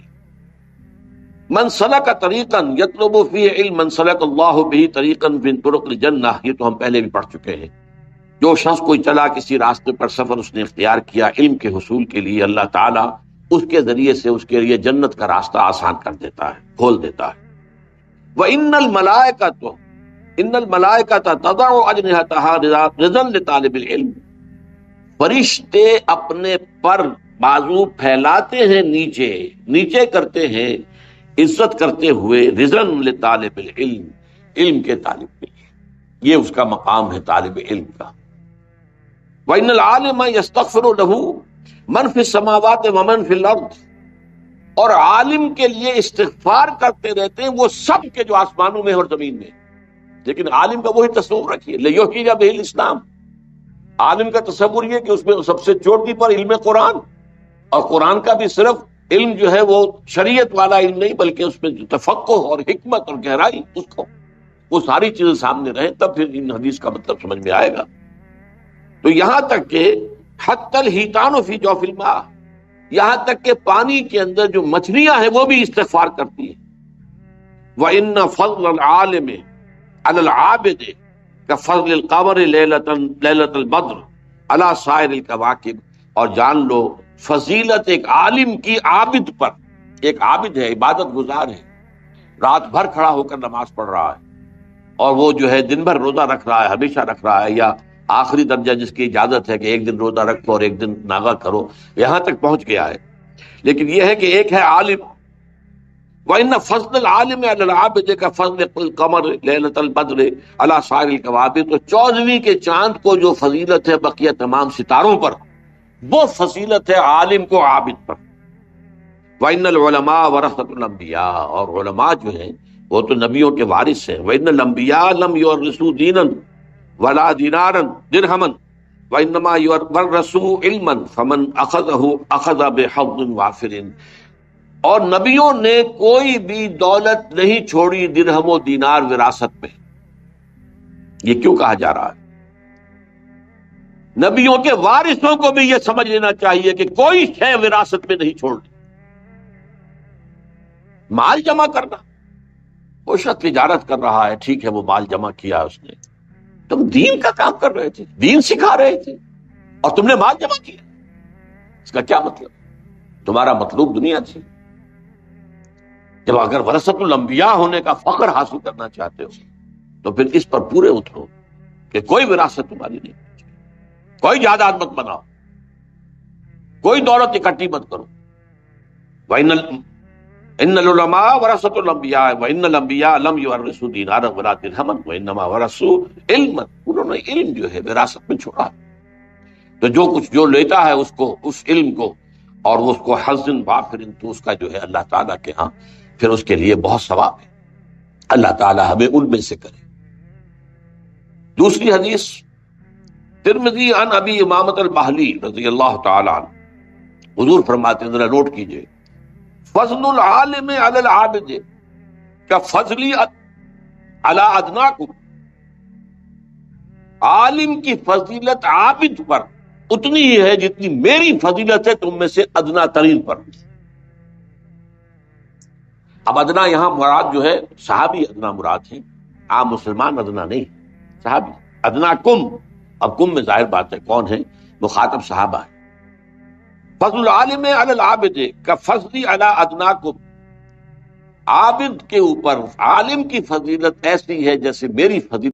من سلک طریقا یطلب فیہ علم من سلک اللہ بہ طریقا من طرق الجنہ، یہ تو ہم پہلے بھی پڑھ چکے ہیں۔ جو شخص کوئی چلا کسی راستے پر سفر اس نے اختیار کیا علم کے حصول کے لیے، اللہ تعالیٰ اس کے ذریعے سے اس کے لیے جنت کا راستہ آسان کر دیتا ہے، کھول دیتا ہے۔ وَإِنَّ الْمَلَائِكَةَ إِنَّ الْمَلَائِكَةَ تَضَعُ أَجْنِحَتَهَا رِضًا لِطَالِبِ الْعِلْمِ، فرشتے اپنے پر بازو پھیلاتے ہیں، نیچے کرتے ہیں، عزت کرتے ہوئے، رضاً لطالب العلم، علم کے طالب کے لیے، یہ اس کا مقام ہے طالب علم کا۔ وَإِنَّ الْعَالِمَ يَسْتَغْفِرُ لَهُ مَنْ فِي السَّمَاوَاتِ وَمَنْ فِي الْأَرْضِ، اور عالم کے لیے استغفار کرتے رہتے ہیں وہ سب کے جو آسمانوں میں اور زمین میں۔ لیکن عالم کا وہی تصور رکھیے، لِيُحْيِيَ بِهِ الْإِسْلَامَ، عالم کا تصور یہ کہ اس میں سب سے چوٹی پر علم قرآن، اور قرآن کا بھی صرف علم جو ہے وہ شریعت والا علم نہیں، بلکہ اس میں جو تفقہ اور حکمت اور گہرائی، اس کو وہ ساری چیزیں سامنے رہیں، تب پھر ان حدیث کا مطلب سمجھ میں آئے گا۔ تو یہاں تک کہ حتی الحیتان فی جوف الماء، یہاں تک کہ پانی کے اندر جو مچھلیاں ہیں وہ بھی استغفار کرتی ہیں۔ وَإِنَّ فَضْلَ الْعَالِمِ عَلَى الْعَابِدِ كَفَضْلِ الْقَمَرِ لَيْلَةَ الْبَدْرِ عَلَى سَائِرِ الْكَوَاكِبِ، اور جان لو فضیلت ایک عالم کی عابد پر، ایک عابد ہے، عبادت گزار ہے، رات بھر کھڑا ہو کر نماز پڑھ رہا ہے، اور وہ جو ہے دن بھر روزہ رکھ رہا ہے، ہمیشہ رکھ رہا ہے، یا آخری درجہ جس کی اجازت ہے کہ ایک دن روزہ رکھو اور ایک دن ناغہ کرو، یہاں تک پہنچ گیا ہے۔ لیکن یہ ہے کہ ایک ہے عالم، وَإِنَّ فَضْلَ الْعَالِمِ عَلَى الْعَابِدِ كَفَضْلِ الْقَمَرِ لَيْلَةَ الْبَدْرِ عَلَى سَائِرِ الْكَوَاكِبِ، تو 14ویں کے چاند کو جو فضیلت ہے بقیہ تمام ستاروں پر، وہ فضیلت ہے عالم کو عابد پر۔ وَإِنَّ الْعُلَمَاءَ وَرَثَةُ الْأَنْبِيَاءِ، اور علماء جو ہیں وہ تو نبیوں کے وارث ہیں۔ وَإِنَّ الْأَنْبِيَاءَ لَمْ يُوَرِّثُوا دِينًا وَلَا دِينَارًا دِرْهَمًا وَإِنَّمَا يُوَرِّثُوا عِلْمًا فَمَنْ أَخَذَهُ أَخَذَ بِحَظٍّ وَافِرٍ، اور نبیوں نے کوئی بھی دولت نہیں چھوڑی درہم و دینار وراثت میں۔ یہ کیوں کہا جا رہا ہے؟ نبیوں کے وارثوں کو بھی یہ سمجھ لینا چاہیے کہ کوئی شے وراثت میں نہیں چھوڑنی۔ مال جمع کرنا، وہ شخص تجارت کر رہا ہے، ٹھیک ہے، وہ مال جمع کیا اس نے، تم دین کا کام کر رہے تھے، دین سکھا رہے تھے، اور تم نے مال جمع کیا، اس کا کیا مطلب؟ تمہارا مطلوب دنیا تھی۔ جب اگر ورثۃ الانبیاء ہونے کا فخر حاصل کرنا چاہتے ہو تو پھر اس پر پورے اترو کہ کوئی وراثت تمہاری نہیں، کوئی جائیداد مت بناؤ، کوئی دولت اکٹھی مت کرو۔ ان العلماء ورثۃ الانبیاء وان الانبیاء لم یورثوا دینارا ولا درہما وانما ورثوا علما، انہوں نے علم جو ہے وراثت میں چھوڑا، تو جو کچھ جو لیتا ہے اس کو، اس علم کو، اور اس کو حظن وافر، تو اس کا جو ہے اللہ تعالیٰ کے ہاں پھر اس کے لیے بہت ثواب ہے۔ اللہ تعالیٰ ہمیں ان میں سے کرے۔ دوسری حدیث ترمذی عن ابی امامۃ الباہلی رضی اللہ تعالیٰ عنہ، حضور فرماتے ہیں، ذرا نوٹ کیجئے، فضل العالم علی العابد کفضلی علی ادناکم، عالم کی فضیلت عابد پر اتنی ہی ہے جتنی میری فضیلت ہے تم میں سے ادنا ترین پر۔ اب ادنا یہاں مراد جو ہے صحابی ادنا مراد ہے، عام مسلمان ادنا نہیں، صحابی ادنا کم، اب کم میں ظاہر بات ہے کون ہے، مخاطب صحابہ ہے۔ فضل العالم علی العابد کفضلی علی ادناکم، عابد کے اوپر عالم کی فضیلت ایسی ہے جیسے میری فضیلت